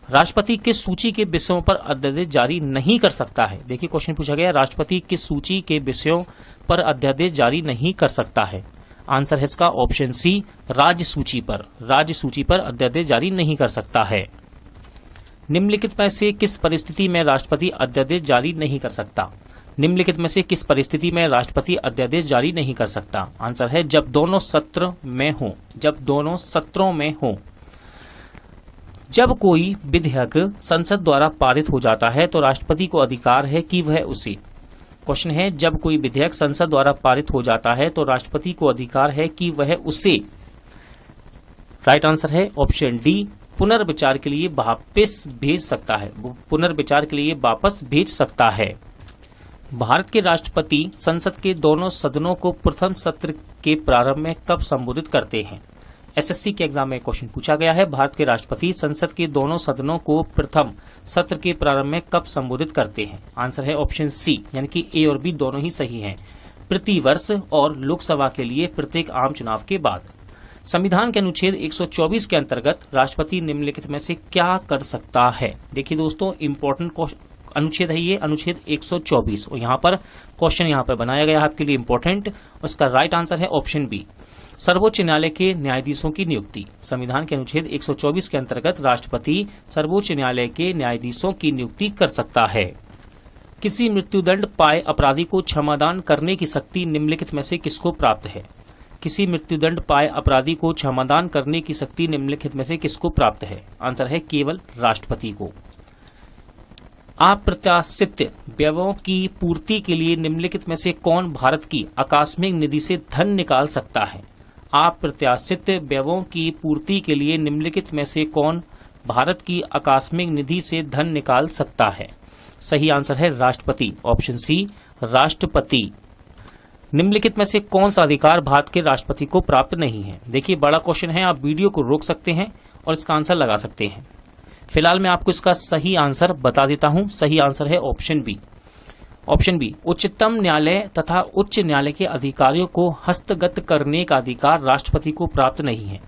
राष्ट्रपति किस सूची के विषयों पर अध्यादेश जारी नहीं कर सकता है? देखिए क्वेश्चन पूछा गया, राष्ट्रपति किस सूची के विषयों पर अध्यादेश जारी नहीं कर सकता है? आंसर है इसका ऑप्शन सी, राज्य सूची पर अध्यादेश जारी नहीं कर सकता है। निम्नलिखित में से किस परिस्थिति में राष्ट्रपति अध्यादेश जारी नहीं कर सकता? निम्नलिखित में से किस परिस्थिति में राष्ट्रपति अध्यादेश जारी नहीं कर सकता? आंसर है जब दोनों सत्रों में हो। जब कोई विधेयक संसद द्वारा पारित हो जाता है तो राष्ट्रपति को अधिकार है कि वह उसे, क्वेश्चन है, जब कोई विधेयक संसद द्वारा पारित हो जाता है तो राष्ट्रपति को अधिकार है कि वह उसे, राइट आंसर है ऑप्शन डी, पुनर्विचार के लिए वापस भेज सकता है। पुनर्विचार के लिए वापस भेज सकता है। भारत के राष्ट्रपति संसद के दोनों सदनों को प्रथम सत्र के प्रारंभ में कब संबोधित करते हैं? एसएससी के एग्जाम में क्वेश्चन पूछा गया है, भारत के राष्ट्रपति संसद के दोनों सदनों को प्रथम सत्र के प्रारंभ में कब संबोधित करते हैं? आंसर है ऑप्शन सी, यानी कि ए और बी दोनों ही सही हैं, प्रति वर्ष और लोकसभा के लिए प्रत्येक आम चुनाव के बाद। संविधान के अनुच्छेद 124 के अंतर्गत राष्ट्रपति निम्नलिखित में से क्या कर सकता है? देखिए दोस्तों, इंपॉर्टेंट अनुच्छेद है ये, अनुच्छेद 124 और यहाँ पर क्वेश्चन यहाँ पर बनाया गया है आपके लिए इंपॉर्टेंट। उसका राइट आंसर है ऑप्शन बी, सर्वोच्च न्यायालय के न्यायाधीशों की नियुक्ति। संविधान के अनुच्छेद 124 के अंतर्गत राष्ट्रपति सर्वोच्च न्यायालय के न्यायाधीशों की नियुक्ति कर सकता है। किसी मृत्युदंड पाए अपराधी को क्षमादान करने की शक्ति निम्नलिखित में से किसको प्राप्त है? किसी मृत्युदंड पाए अपराधी को क्षमादान करने की शक्ति निम्नलिखित में से किसको प्राप्त है? आंसर है केवल राष्ट्रपति को। अप्रत्याशित व्ययों की पूर्ति के लिए निम्नलिखित में से कौन भारत की आकस्मिक निधि से धन निकाल सकता है? अप्रत्याशित व्ययों की पूर्ति के लिए निम्नलिखित में से कौन भारत की आकस्मिक निधि से धन निकाल सकता है? सही आंसर है राष्ट्रपति, ऑप्शन सी, राष्ट्रपति। निम्नलिखित में से कौन सा अधिकार भारत के राष्ट्रपति को प्राप्त नहीं है? देखिए बड़ा क्वेश्चन है, आप वीडियो को रोक सकते हैं और इसका आंसर लगा सकते हैं। फिलहाल मैं आपको इसका सही आंसर बता देता हूं। सही आंसर है ऑप्शन बी। ऑप्शन बी, उच्चतम न्यायालय तथा उच्च न्यायालय के अधिकारियों को हस्तगत करने का अधिकार राष्ट्रपति को प्राप्त नहीं है,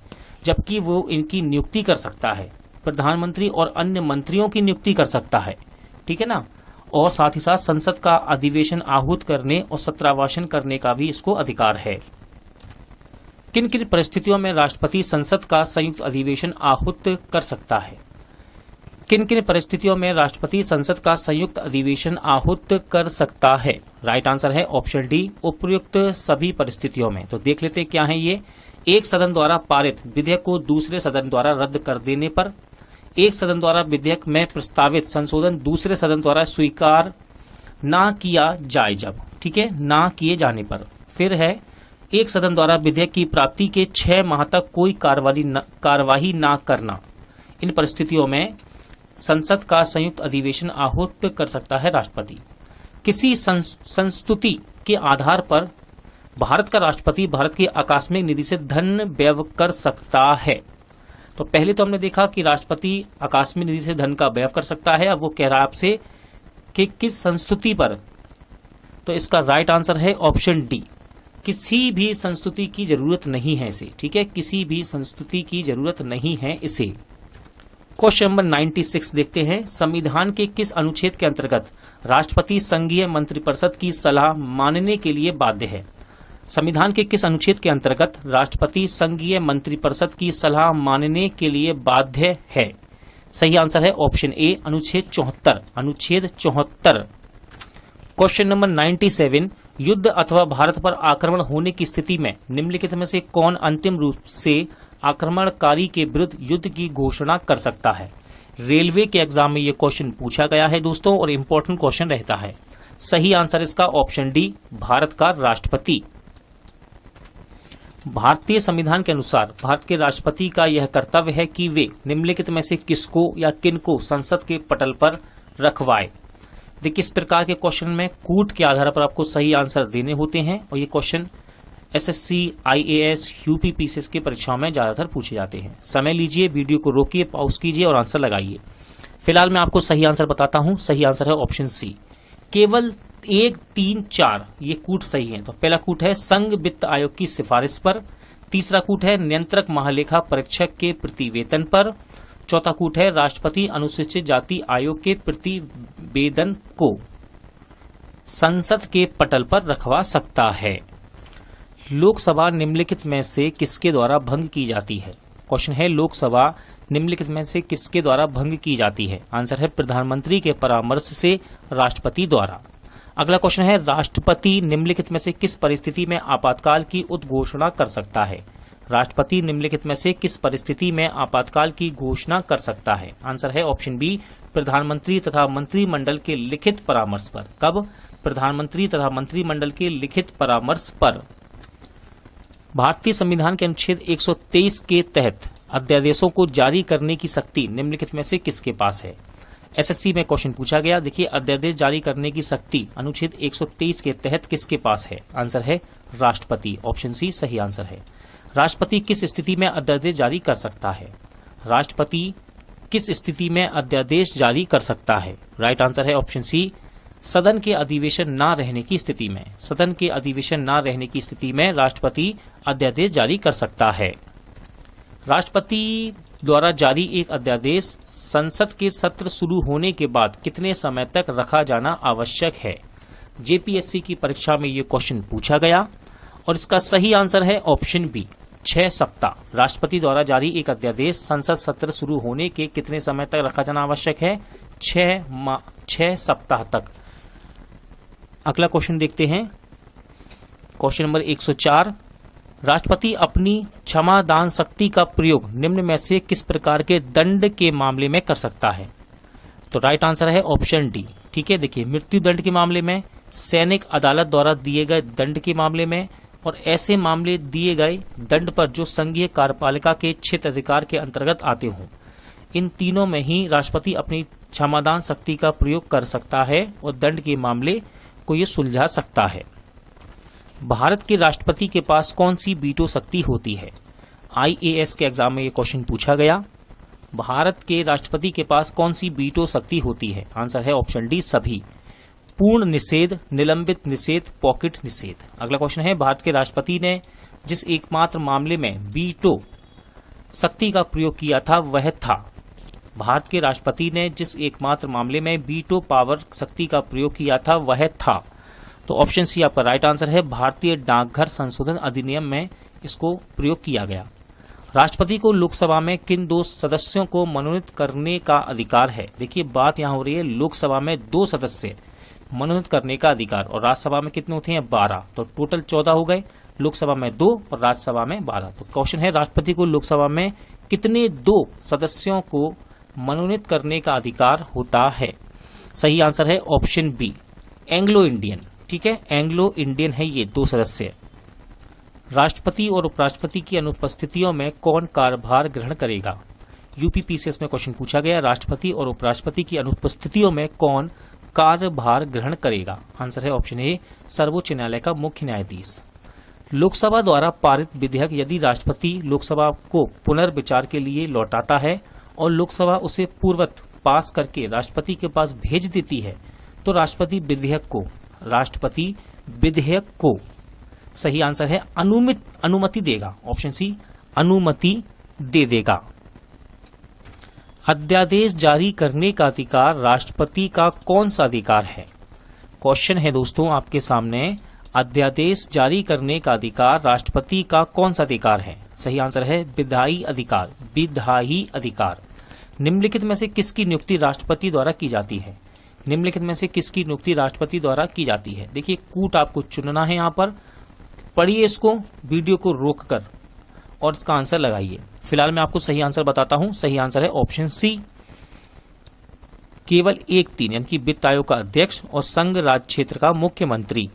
जबकि वो इनकी नियुक्ति कर सकता है। प्रधानमंत्री और अन्य मंत्रियों की नियुक्ति कर सकता है, ठीक है ना, और साथ ही साथ संसद का अधिवेशन आहूत करने और सत्रावासन करने का भी इसको अधिकार है। किन किन परिस्थितियों में राष्ट्रपति संसद का संयुक्त अधिवेशन आहूत कर सकता है? किन किन परिस्थितियों में राष्ट्रपति संसद का संयुक्त अधिवेशन आहूत कर सकता है? राइट आंसर है ऑप्शन डी, उपयुक्त सभी परिस्थितियों में। तो देख लेते क्या है ये। एक सदन द्वारा पारित विधेयक को दूसरे सदन द्वारा रद्द कर देने पर, एक सदन द्वारा विधेयक में प्रस्तावित संशोधन दूसरे सदन द्वारा स्वीकार ना किया जाए जब, ठीक है, ना किए जाने पर। फिर है एक सदन द्वारा विधेयक की प्राप्ति के 6 माह तक कोई कार्यवाही ना करना। इन परिस्थितियों में संसद का संयुक्त अधिवेशन आहूत कर सकता है राष्ट्रपति। किसी संस्तुति के आधार पर भारत का राष्ट्रपति भारत की आकस्मिक निधि से धन व्यय कर सकता है। तो पहले तो हमने देखा कि राष्ट्रपति आकस्मिक निधि से धन का व्यय कर सकता है। अब वो कह रहा है आपसे कि किस संस्तुति पर, तो इसका राइट आंसर है ऑप्शन डी, किसी भी संस्तुति की जरूरत नहीं है इसे, ठीक है, किसी भी संस्तुति की जरूरत नहीं है इसे। क्वेश्चन नंबर 96 देखते हैं। संविधान के किस अनुच्छेद के अंतर्गत राष्ट्रपति संघीय मंत्रिपरिषद की सलाह मानने के लिए बाध्य है? संविधान के किस अनुच्छेद के अंतर्गत राष्ट्रपति संघीय मंत्रिपरिषद की सलाह मानने के लिए बाध्य है? सही आंसर है ऑप्शन ए, अनुच्छेद 74, अनुच्छेद 74। क्वेश्चन नंबर 97, युद्ध अथवा भारत पर आक्रमण होने की स्थिति में निम्नलिखित में से कौन अंतिम रूप से आक्रमणकारी के विरुद्ध युद्ध की घोषणा कर सकता है? रेलवे के एग्जाम में यह क्वेश्चन पूछा गया है दोस्तों, और इंपॉर्टेंट क्वेश्चन रहता है। सही आंसर इसका ऑप्शन डी, भारत का राष्ट्रपति। भारतीय संविधान के अनुसार भारत के राष्ट्रपति का यह कर्तव्य है कि वे निम्नलिखित में से किसको या किनको संसद के पटल पर रखवाए। देखिए, इस प्रकार के क्वेश्चन में कूट के आधार पर आपको सही आंसर देने होते हैं, और ये क्वेश्चन एसएससी, आईएएस, यूपीपीसीएस की परीक्षाओं में ज्यादातर पूछे जाते हैं। समय लीजिए, वीडियो को रोकिए, पॉज कीजिए और आंसर लगाइए। फिलहाल मैं आपको सही आंसर बताता हूं। सही आंसर है ऑप्शन सी, केवल 1, 3, 4 ये कूट सही है। तो पहला कूट है संघ वित्त आयोग की सिफारिश पर, तीसरा कूट है नियंत्रक महालेखा परीक्षक के प्रतिवेदन पर, चौथा कूट है राष्ट्रपति अनुसूचित जाति आयोग के प्रतिवेदन को संसद के पटल पर रखवा सकता है। लोकसभा निम्नलिखित में से किसके द्वारा भंग की जाती है? क्वेश्चन है लोकसभा निम्नलिखित में से किसके द्वारा भंग की जाती है? आंसर है प्रधानमंत्री के परामर्श से राष्ट्रपति द्वारा। अगला क्वेश्चन है राष्ट्रपति निम्नलिखित में से किस परिस्थिति में आपातकाल की उद्घोषणा कर सकता है? राष्ट्रपति निम्नलिखित में से किस परिस्थिति में आपातकाल की घोषणा कर सकता है? आंसर है ऑप्शन बी, प्रधानमंत्री तथा मंत्रिमंडल के लिखित परामर्श पर। कब? प्रधानमंत्री तथा मंत्रिमंडल के लिखित परामर्श पर। भारतीय संविधान के अनुच्छेद 123 के तहत अध्यादेशों को जारी करने की शक्ति निम्नलिखित में से किसके पास है? एसएससी में क्वेश्चन पूछा गया। देखिए, अध्यादेश जारी करने की शक्ति अनुच्छेद 123 के तहत किसके पास है? आंसर है राष्ट्रपति, ऑप्शन सी सही आंसर है। राष्ट्रपति किस स्थिति में अध्यादेश जारी कर सकता है? राष्ट्रपति किस स्थिति में अध्यादेश जारी कर सकता है? राइट आंसर है ऑप्शन सी, सदन के अधिवेशन न रहने की स्थिति में। सदन के अधिवेशन न रहने की स्थिति में राष्ट्रपति अध्यादेश जारी कर सकता है। राष्ट्रपति द्वारा जारी एक अध्यादेश संसद के सत्र शुरू होने के बाद कितने समय तक रखा जाना आवश्यक है? जेपीएससी की परीक्षा में यह क्वेश्चन पूछा गया, और इसका सही आंसर है ऑप्शन बी, 6 सप्ताह। राष्ट्रपति द्वारा जारी एक अध्यादेश संसद सत्र शुरू होने के कितने समय तक रखा जाना आवश्यक है? 6 सप्ताह तक। अगला क्वेश्चन देखते हैं, क्वेश्चन नंबर 104। राष्ट्रपति अपनी क्षमादान शक्ति का प्रयोग निम्न में से किस प्रकार के दंड के मामले में कर सकता है? तो राइट आंसर है ऑप्शन डी, ठीक है। देखिए, मृत्यु दंड के मामले में, सैनिक अदालत द्वारा दिए गए दंड के मामले में, और ऐसे मामले दिए गए दंड पर जो संघीय कार्यपालिका के क्षेत्र अधिकार के अंतर्गत आते हों। इन तीनों में ही राष्ट्रपति अपनी क्षमादान शक्ति का प्रयोग कर सकता है और दंड के मामले को ये सुलझा सकता है। भारत के राष्ट्रपति के पास कौन सी वीटो शक्ति होती है? आईएएस के एग्जाम में ये क्वेश्चन पूछा गया। भारत के राष्ट्रपति के पास कौन सी वीटो शक्ति होती है? आंसर है ऑप्शन डी, सभी। पूर्ण निषेध, निलंबित निषेध, पॉकेट निषेध। अगला क्वेश्चन है, भारत के राष्ट्रपति ने जिस एकमात्र मामले में वीटो शक्ति का प्रयोग किया था वह था। भारत के राष्ट्रपति ने जिस एकमात्र मामले में वीटो पावर शक्ति का प्रयोग किया था वह था। तो ऑप्शन सी आपका राइट आंसर है। भारतीय डाकघर संशोधन अधिनियम में इसको प्रयोग किया गया। राष्ट्रपति को लोकसभा में किन 2 सदस्यों को मनोनीत करने का अधिकार है? देखिए बात यहाँ हो रही है लोकसभा में 2 सदस्य मनोनीत करने का अधिकार, और राज्यसभा में कितने होते हैं? 12, तो टोटल 14 हो गए। लोकसभा में 2 और राज्यसभा में 12। तो क्वेश्चन है राष्ट्रपति को लोकसभा में कितने 2 सदस्यों को मनोनीत करने का अधिकार होता है? सही आंसर है ऑप्शन बी, एंग्लो इंडियन। ठीक है, एंग्लो इंडियन है ये 2 सदस्य। राष्ट्रपति और उपराष्ट्रपति की अनुपस्थितियों में कौन कार्यभार ग्रहण करेगा? यूपीपीसीएस में क्वेश्चन पूछा गया, राष्ट्रपति और उपराष्ट्रपति की अनुपस्थितियों में कौन कार्यभार ग्रहण करेगा? आंसर है ऑप्शन ए, सर्वोच्च न्यायालय का मुख्य न्यायाधीश। लोकसभा द्वारा पारित विधेयक यदि राष्ट्रपति लोकसभा को पुनर्विचार के लिए लौटाता है और लोकसभा उसे पूर्ववत पास करके राष्ट्रपति के पास भेज देती है तो राष्ट्रपति विधेयक को सही आंसर है अनुमति देगा। ऑप्शन सी, अनुमति दे देगा। अध्यादेश जारी करने का अधिकार राष्ट्रपति का कौन सा अधिकार है? क्वेश्चन है दोस्तों आपके सामने, अध्यादेश जारी करने का अधिकार राष्ट्रपति का कौन सा अधिकार है? सही आंसर है विधायी अधिकार, विधायी अधिकार। निम्नलिखित में से किसकी नियुक्ति राष्ट्रपति द्वारा की जाती है? निम्नलिखित में से किसकी नियुक्ति राष्ट्रपति द्वारा की जाती है? देखिए कूट आपको चुनना है, यहाँ पर पढ़िए इसको, वीडियो को रोककर, और इसका आंसर लगाइए। फिलहाल मैं आपको सही आंसर बताता हूं। सही आंसर है ऑप्शन सी, केवल 1-3 यानी कि वित्त आयोग का अध्यक्ष और संघ राज्य क्षेत्र का मुख्यमंत्री।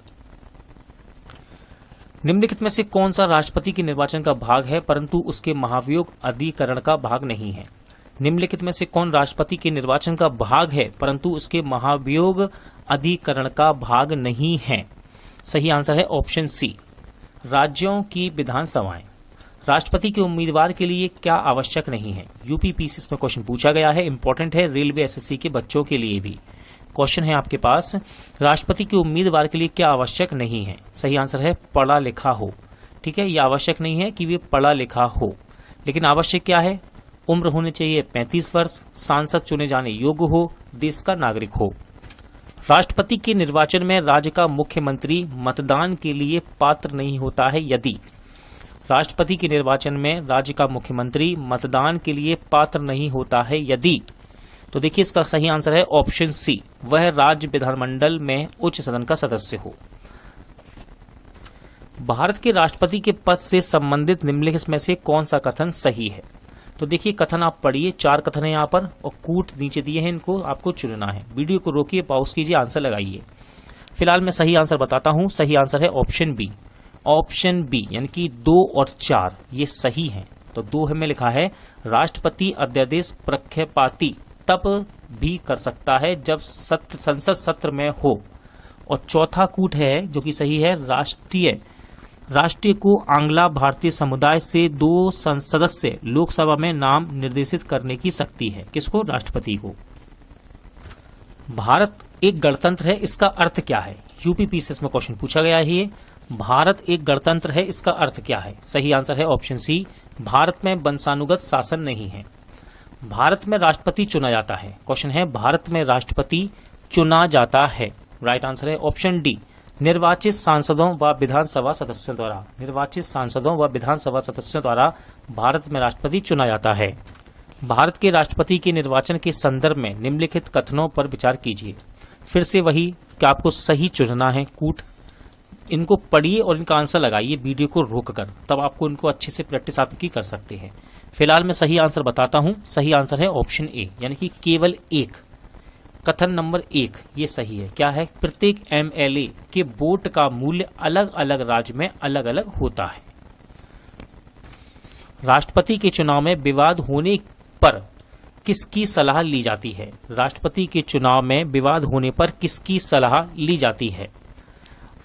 निम्नलिखित में से कौन सा राष्ट्रपति के निर्वाचन का भाग है परंतु उसके महाभियोग अधिकरण का भाग नहीं है? निम्नलिखित में से कौन राष्ट्रपति के निर्वाचन का भाग है परंतु उसके महाभियोग अधिकरण का भाग नहीं है? सही आंसर है ऑप्शन सी, राज्यों की विधानसभाएं। राष्ट्रपति के उम्मीदवार के लिए क्या आवश्यक नहीं है? यूपीपीसीएस में क्वेश्चन पूछा गया है, इंपॉर्टेंट है, रेलवे एसएससी के बच्चों के लिए भी क्वेश्चन है आपके पास। राष्ट्रपति के उम्मीदवार के लिए क्या आवश्यक नहीं है? सही आंसर है पढ़ा लिखा हो। ठीक है, यह आवश्यक नहीं है कि वे पढ़ा लिखा हो, लेकिन आवश्यक क्या है? उम्र होनी चाहिए 35 वर्ष, सांसद चुने जाने योग्य हो, देश का नागरिक हो। राष्ट्रपति के निर्वाचन में राज्य का मुख्यमंत्री मतदान के लिए पात्र नहीं होता है यदि? राष्ट्रपति के निर्वाचन में राज्य का मुख्यमंत्री मतदान के लिए पात्र नहीं होता है यदि, तो देखिए इसका सही आंसर है ऑप्शन सी, वह राज्य विधानमंडल में उच्च सदन का सदस्य हो। भारत के राष्ट्रपति के पद से संबंधित निम्नलिखित में से कौन सा कथन सही है? तो देखिए कथन आप पढ़िए, 4 कथन है यहाँ पर और कूट नीचे दिए हैं, इनको आपको चुनना है। वीडियो को रोकिए, पॉज कीजिए, आंसर लगाइए। फिलहाल मैं सही आंसर बताता हूं। सही आंसर है ऑप्शन बी, ऑप्शन बी यानी कि 2 और 4 ये सही हैं। तो 2 में लिखा है राष्ट्रपति अध्यादेश प्रख्यापाती तब भी कर सकता है जब संसद सत्र में हो, और चौथा कूट है जो कि सही है, राष्ट्रीय को आंग्ला भारतीय समुदाय से 2 सदस्य लोकसभा में नाम निर्देशित करने की शक्ति है। किसको? राष्ट्रपति को। भारत एक गणतंत्र है, इसका अर्थ क्या है? यूपीपीसीएस में क्वेश्चन पूछा गया है ये, भारत एक गणतंत्र है, इसका अर्थ क्या है? सही आंसर है ऑप्शन सी, भारत में वंशानुगत शासन नहीं है। भारत में राष्ट्रपति चुना जाता है। क्वेश्चन है भारत में राष्ट्रपति चुना जाता है। राइट आंसर है ऑप्शन डी, निर्वाचित सांसदों व विधानसभा सदस्यों द्वारा। निर्वाचित सांसदों व विधानसभा सदस्यों द्वारा भारत में राष्ट्रपति चुना जाता है। भारत के राष्ट्रपति के निर्वाचन के संदर्भ में निम्नलिखित कथनों पर विचार कीजिए। फिर से वही कि आपको सही चुनना है कूट, इनको पढ़िए और इनका आंसर लगाइए वीडियो को रोककर, तब आपको इनको अच्छे से प्रैक्टिस आपकी कर सकते हैं। फिलहाल मैं सही आंसर बताता हूं। सही आंसर है ऑप्शन ए यानी कि केवल 1। कथन नंबर 1 ये सही है। क्या है? प्रत्येक एमएलए के वोट का मूल्य अलग अलग राज्य में अलग अलग होता है। राष्ट्रपति के चुनाव में विवाद होने पर किसकी सलाह ली जाती है? राष्ट्रपति के चुनाव में विवाद होने पर किसकी सलाह ली जाती है?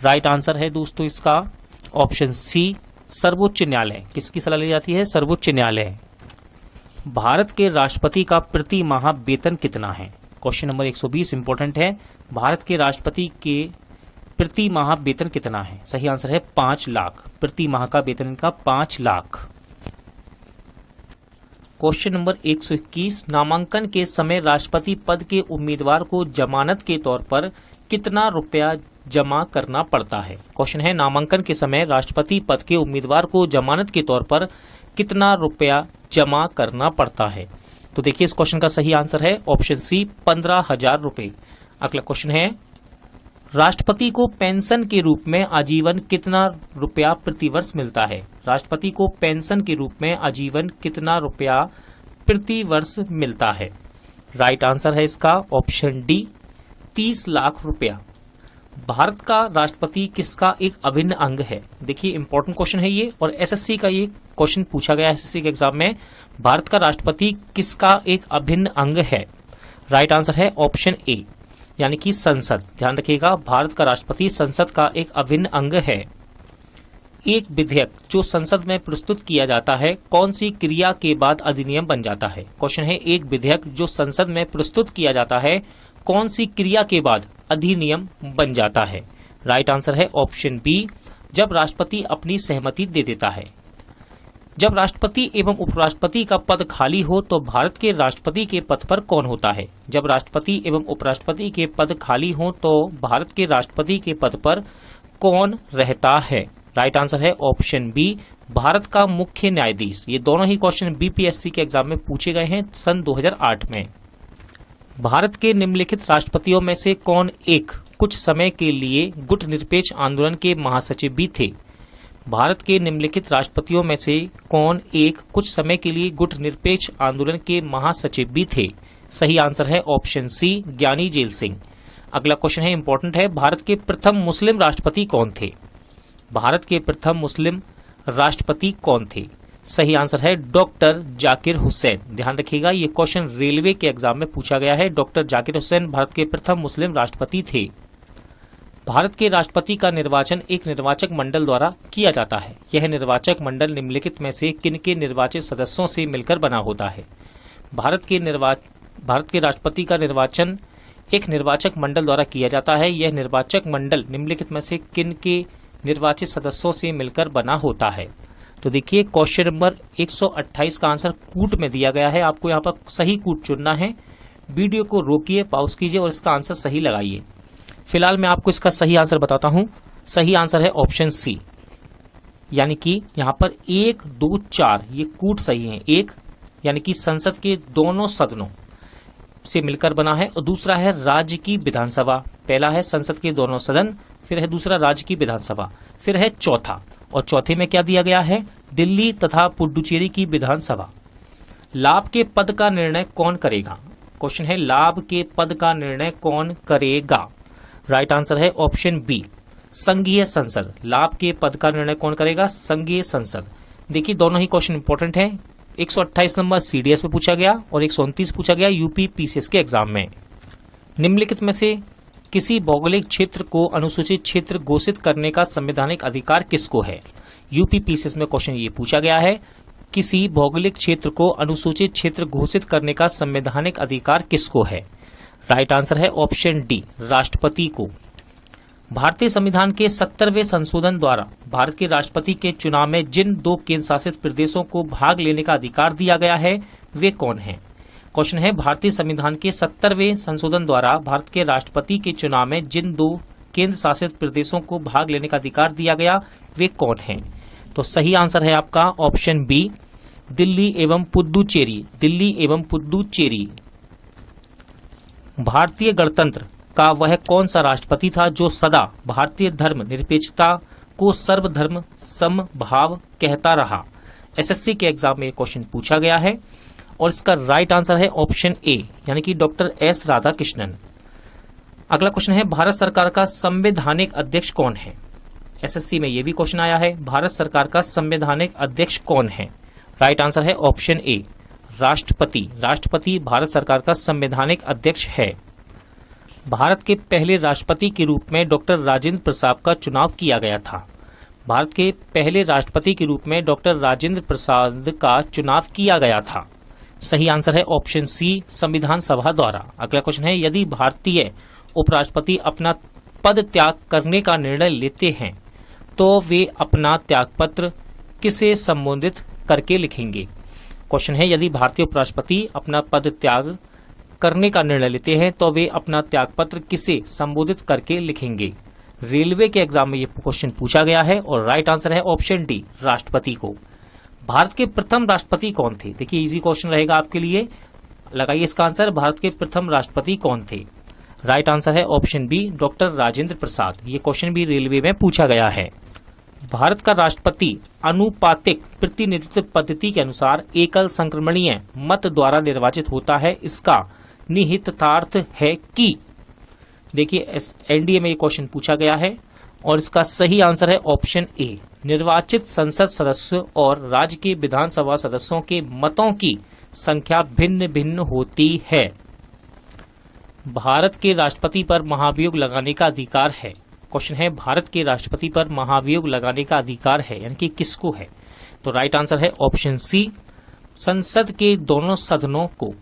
राइट आंसर है दोस्तों इसका ऑप्शन सी, सर्वोच्च न्यायालय। किसकी सलाह ली जाती है? सर्वोच्च न्यायालय। भारत के राष्ट्रपति का प्रति माह वेतन कितना है? क्वेश्चन नंबर 120 इंपॉर्टेंट है। भारत के राष्ट्रपति के प्रति माह वेतन कितना है? सही आंसर है 5 लाख। प्रति माह का वेतन इनका 5 लाख। क्वेश्चन नंबर 121, नामांकन के समय राष्ट्रपति पद के उम्मीदवार को जमानत के तौर पर कितना रुपया जमा करना पड़ता है? क्वेश्चन है नामांकन के समय राष्ट्रपति पद के उम्मीदवार को जमानत के तौर पर कितना रुपया जमा करना पड़ता है? तो देखिए इस क्वेश्चन का सही आंसर है ऑप्शन सी 15,000 रुपए। अगला क्वेश्चन है राष्ट्रपति को पेंशन के रूप में आजीवन कितना रुपया प्रतिवर्ष मिलता है? राष्ट्रपति को पेंशन के रूप में आजीवन कितना रुपया प्रतिवर्ष मिलता है? राइट आंसर है इसका ऑप्शन डी 30 लाख रुपया। भारत का राष्ट्रपति किसका एक अभिन्न अंग है? देखिए इंपॉर्टेंट क्वेश्चन है ये, और एसएससी का ये क्वेश्चन पूछा गया एसएससी के एग्जाम में। भारत का राष्ट्रपति किसका एक अभिन्न अंग है? राइट आंसर है ऑप्शन ए यानी कि संसद। ध्यान रखिएगा, भारत का राष्ट्रपति संसद का एक अभिन्न अंग है। एक विधेयक जो संसद में प्रस्तुत किया जाता है कौन सी क्रिया के बाद अधिनियम बन जाता है? क्वेश्चन है एक विधेयक जो संसद में प्रस्तुत किया जाता है कौन सी क्रिया के बाद अधिनियम बन जाता है? राइट आंसर है ऑप्शन बी जब राष्ट्रपति अपनी सहमति दे देता है। जब राष्ट्रपति एवं उपराष्ट्रपति का पद खाली हो तो भारत के राष्ट्रपति के पद पर कौन होता है? जब राष्ट्रपति एवं उपराष्ट्रपति के पद खाली हो तो भारत के राष्ट्रपति के पद पर कौन रहता है? राइट आंसर है ऑप्शन बी भारत का मुख्य न्यायाधीश। ये दोनों ही क्वेश्चन बीपीएससी के एग्जाम में पूछे गए हैं सन 2008 में। भारत के निम्नलिखित राष्ट्रपतियों में से कौन एक कुछ समय के लिए गुट निरपेक्ष आंदोलन के महासचिव भी थे? भारत के निम्नलिखित राष्ट्रपतियों में से कौन एक कुछ समय के लिए गुट निरपेक्ष आंदोलन के महासचिव भी थे? सही आंसर है ऑप्शन सी ज्ञानी जेल सिंह। अगला क्वेश्चन है इंपॉर्टेंट है, भारत के प्रथम मुस्लिम राष्ट्रपति कौन थे? भारत के प्रथम मुस्लिम राष्ट्रपति कौन थे? सही आंसर है डॉक्टर जाकिर हुसैन। ध्यान रखिएगा ये क्वेश्चन रेलवे के एग्जाम में पूछा गया है। डॉक्टर जाकिर हुसैन भारत के प्रथम मुस्लिम राष्ट्रपति थे। भारत के राष्ट्रपति का निर्वाचन एक निर्वाचक मंडल द्वारा किया जाता है। यह निर्वाचक मंडल निम्नलिखित में से किन के निर्वाचित सदस्यों से मिलकर बना होता है? भारत के राष्ट्रपति का निर्वाचन एक निर्वाचक मंडल द्वारा किया जाता है। यह निर्वाचक मंडल निम्नलिखित में से किन के निर्वाचित सदस्यों से मिलकर बना होता है? तो देखिए क्वेश्चन नंबर 128 का आंसर कूट में दिया गया है। आपको यहाँ पर सही कूट चुनना है। वीडियो को रोकिए, पॉज कीजिए और इसका आंसर सही लगाइए। फिलहाल मैं आपको इसका सही आंसर बताता हूं। सही आंसर है ऑप्शन सी यानी कि यहाँ पर 1, 2, 4 ये कूट सही है। एक यानी कि संसद के दोनों सदनों से मिलकर बना है, और दूसरा है राज्य की विधानसभा। पहला है संसद के दोनों सदन, फिर है दूसरा राज्य की विधानसभा, फिर है चौथा, और चौथे में क्या दिया गया है? दिल्ली तथा पुडुचेरी की विधानसभा। लाभ के पद का निर्णय कौन करेगा? क्वेश्चन है लाभ के पद का निर्णय कौन करेगा? राइट आंसर है ऑप्शन बी संघीय संसद। लाभ के पद का निर्णय कौन करेगा? संघीय संसद। देखिए दोनों ही क्वेश्चन इंपॉर्टेंट है। 128 नंबर सीडीएस में पूछा गया और 129 पूछा गया यूपी पीसीएस के एग्जाम में। निम्नलिखित में से किसी भौगोलिक क्षेत्र को अनुसूचित क्षेत्र घोषित करने का संवैधानिक अधिकार किसको है? यूपी पीसीएस में क्वेश्चन ये पूछा गया है, किसी भौगोलिक क्षेत्र को अनुसूचित क्षेत्र घोषित करने का संवैधानिक अधिकार किसको है? राइट आंसर है ऑप्शन डी राष्ट्रपति को। भारतीय संविधान के 70वें संशोधन द्वारा भारत के राष्ट्रपति के चुनाव में जिन 2 केंद्र शासित प्रदेशों को भाग लेने का अधिकार दिया गया है वे कौन हैं? क्वेश्चन है भारतीय संविधान के 70वें संशोधन द्वारा भारत के राष्ट्रपति के चुनाव में जिन 2 केंद्र शासित प्रदेशों को भाग लेने का अधिकार दिया गया वे कौन हैं? तो सही आंसर है आपका ऑप्शन बी दिल्ली एवं पुडुचेरी। दिल्ली एवं पुडुचेरी। भारतीय गणतंत्र का वह कौन सा राष्ट्रपति था जो सदा भारतीय धर्म निरपेक्षता को सर्वधर्म समभाव कहता रहा? एसएससी के एग्जाम में क्वेश्चन पूछा गया है और इसका राइट आंसर है ऑप्शन ए यानी कि डॉक्टर एस राधाकृष्णन। अगला क्वेश्चन है भारत सरकार का संवैधानिक अध्यक्ष कौन है? एसएससी में यह भी क्वेश्चन आया है, भारत सरकार का संवैधानिक अध्यक्ष कौन है? राइट आंसर है ऑप्शन ए राष्ट्रपति। राष्ट्रपति भारत सरकार का संवैधानिक अध्यक्ष है। भारत के पहले राष्ट्रपति के रूप में डॉक्टर राजेंद्र प्रसाद का चुनाव किया गया था। भारत के पहले राष्ट्रपति के रूप में डॉक्टर राजेंद्र प्रसाद का चुनाव किया गया था। सही आंसर है ऑप्शन सी संविधान सभा द्वारा। अगला क्वेश्चन है यदि भारतीय उपराष्ट्रपति अपना पद त्याग करने का निर्णय लेते हैं तो वे अपना त्यागपत्र किसे संबोधित करके लिखेंगे? क्वेश्चन है यदि भारतीय उपराष्ट्रपति अपना पद त्याग करने का निर्णय लेते हैं तो वे अपना त्यागपत्र किसे संबोधित करके लिखेंगे? रेलवे के एग्जाम में ये क्वेश्चन पूछा गया है और राइट आंसर है ऑप्शन डी, राष्ट्रपति को। भारत के प्रथम राष्ट्रपति कौन थे? देखिए इजी क्वेश्चन रहेगा आपके लिए, लगाइए इसका आंसर। भारत के प्रथम राष्ट्रपति कौन थे? राइट आंसर है option B, doctor Rajendra Prasad. ये क्वेश्चन भी रेलवे में पूछा गया है। भारत का राष्ट्रपति अनुपातिक प्रतिनिधित्व पद्धति के अनुसार एकल संक्रमणीय मत द्वारा निर्वाचित होता है। इसका निहितार्थ है कि, देखिए एनडीए में ये क्वेश्चन पूछा गया है और इसका सही आंसर है ऑप्शन ए, निर्वाचित संसद सदस्य और राज्य के विधानसभा सदस्यों के मतों की संख्या भिन्न भिन्न होती है। भारत के राष्ट्रपति पर महाभियोग लगाने का अधिकार है। क्वेश्चन है भारत के राष्ट्रपति पर महाभियोग लगाने का अधिकार है, यानी कि किसको है? तो राइट आंसर है ऑप्शन सी, संसद के दोनों सदनों को।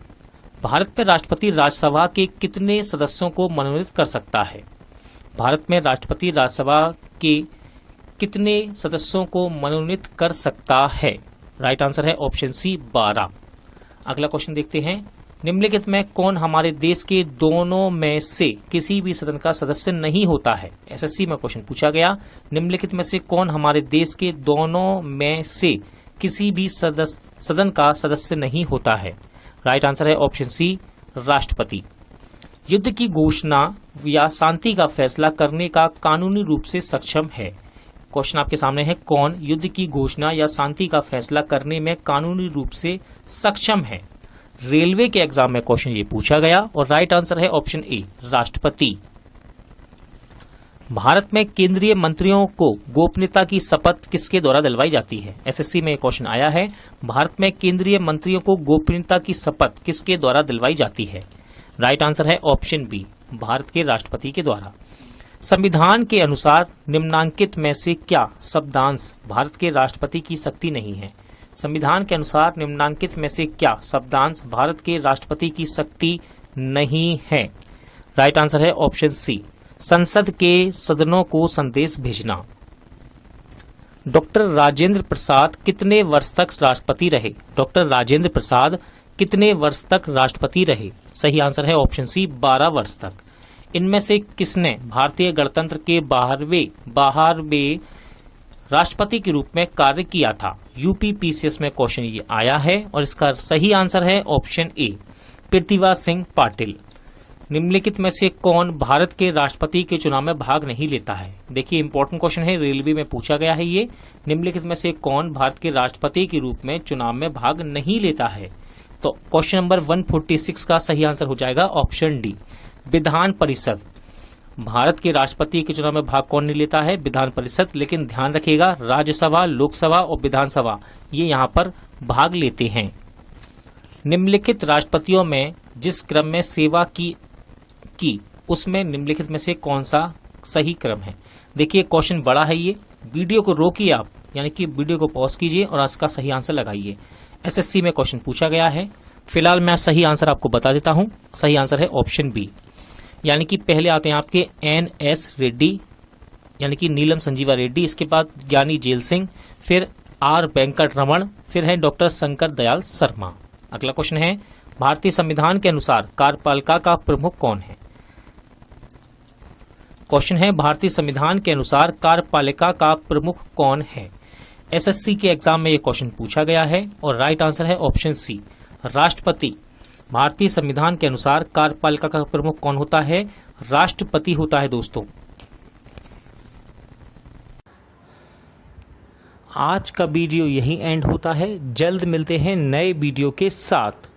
भारत में राष्ट्रपति राज्यसभा के कितने सदस्यों को मनोनीत कर सकता है? भारत में राष्ट्रपति राज्यसभा के कितने सदस्यों को मनोनीत कर सकता है? राइट आंसर है ऑप्शन सी, 12। अगला क्वेश्चन देखते हैं, निम्नलिखित में कौन हमारे देश के दोनों में से किसी भी सदन का सदस्य नहीं होता है? एसएससी में क्वेश्चन पूछा गया, निम्नलिखित में से कौन हमारे देश के दोनों में से किसी भी सदन का सदस्य नहीं होता है? राइट आंसर है ऑप्शन सी, राष्ट्रपति। युद्ध की घोषणा या शांति का फैसला करने का कानूनी रूप से सक्षम है। क्वेश्चन आपके सामने है, कौन युद्ध की घोषणा या शांति का फैसला करने में कानूनी रूप से सक्षम है? रेलवे के एग्जाम में क्वेश्चन ये पूछा गया और राइट आंसर है ऑप्शन ए, राष्ट्रपति। भारत में केंद्रीय मंत्रियों को गोपनीयता की शपथ किसके द्वारा दिलवाई जाती है? एसएससी में क्वेश्चन आया है, भारत में केंद्रीय मंत्रियों को गोपनीयता की शपथ किसके द्वारा दिलवाई जाती है? राइट आंसर है ऑप्शन बी, भारत के राष्ट्रपति के द्वारा। संविधान के अनुसार निम्नांकित में से क्या शब्दांश भारत के राष्ट्रपति की शक्ति नहीं है? संविधान के अनुसार निम्नांकित में से क्या शब्दांश भारत के राष्ट्रपति की शक्ति नहीं है? राइट आंसर है ऑप्शन सी, संसद के सदनों को संदेश भेजना। डॉक्टर राजेंद्र प्रसाद कितने वर्ष तक राष्ट्रपति रहे? डॉक्टर राजेंद्र प्रसाद कितने वर्ष तक राष्ट्रपति रहे? सही आंसर है ऑप्शन सी, 12 वर्ष तक। इनमें से किसने भारतीय गणतंत्र के 12वें राष्ट्रपति के रूप में कार्य किया था? यूपीपीसीएस में क्वेश्चन ये आया है और इसका सही आंसर है ऑप्शन ए, प्रतिभा सिंह पाटिल। निम्नलिखित में से कौन भारत के राष्ट्रपति के चुनाव में भाग नहीं लेता है? देखिए इंपॉर्टेंट क्वेश्चन है, रेलवे में पूछा गया है ये। निम्नलिखित में से कौन भारत के राष्ट्रपति के रूप में चुनाव में भाग नहीं लेता है? तो क्वेश्चन नंबर 146 का सही आंसर हो जाएगा ऑप्शन डी, विधान परिषद। भारत के राष्ट्रपति के चुनाव में भाग कौन नहीं लेता है? विधान परिषद। लेकिन ध्यान रखिएगा, राज्यसभा, लोकसभा और विधानसभा ये यहाँ पर भाग लेते हैं। निम्नलिखित राष्ट्रपतियों में जिस क्रम में सेवा की उसमें निम्नलिखित में से कौन सा सही क्रम है? देखिए क्वेश्चन बड़ा है ये, वीडियो को रोकिए आप, यानी कि वीडियो को पॉज कीजिए और इसका सही आंसर लगाइए। एसएससी में क्वेश्चन पूछा गया है। फिलहाल मैं सही आंसर आपको बता देता हूं, सही आंसर है ऑप्शन बी, यानी कि पहले आते हैं आपके एन.एस. रेड्डी, यानी कि नीलम संजीवा रेड्डी, इसके बाद ज्ञानी जेल सिंह, फिर आर. वेंकट रमण, फिर है डॉक्टर शंकर दयाल शर्मा। अगला क्वेश्चन है, भारतीय संविधान के अनुसार कार्यपालिका का प्रमुख कौन है? क्वेश्चन है, भारतीय संविधान के अनुसार कार्यपालिका का प्रमुख कौन है? एसएससी के एग्जाम में यह क्वेश्चन पूछा गया है और राइट आंसर है ऑप्शन सी, राष्ट्रपति। भारतीय संविधान के अनुसार कार्यपालिका का प्रमुख कौन होता है? राष्ट्रपति होता है दोस्तों। आज का वीडियो यहीं एंड होता है, जल्द मिलते हैं नए वीडियो के साथ।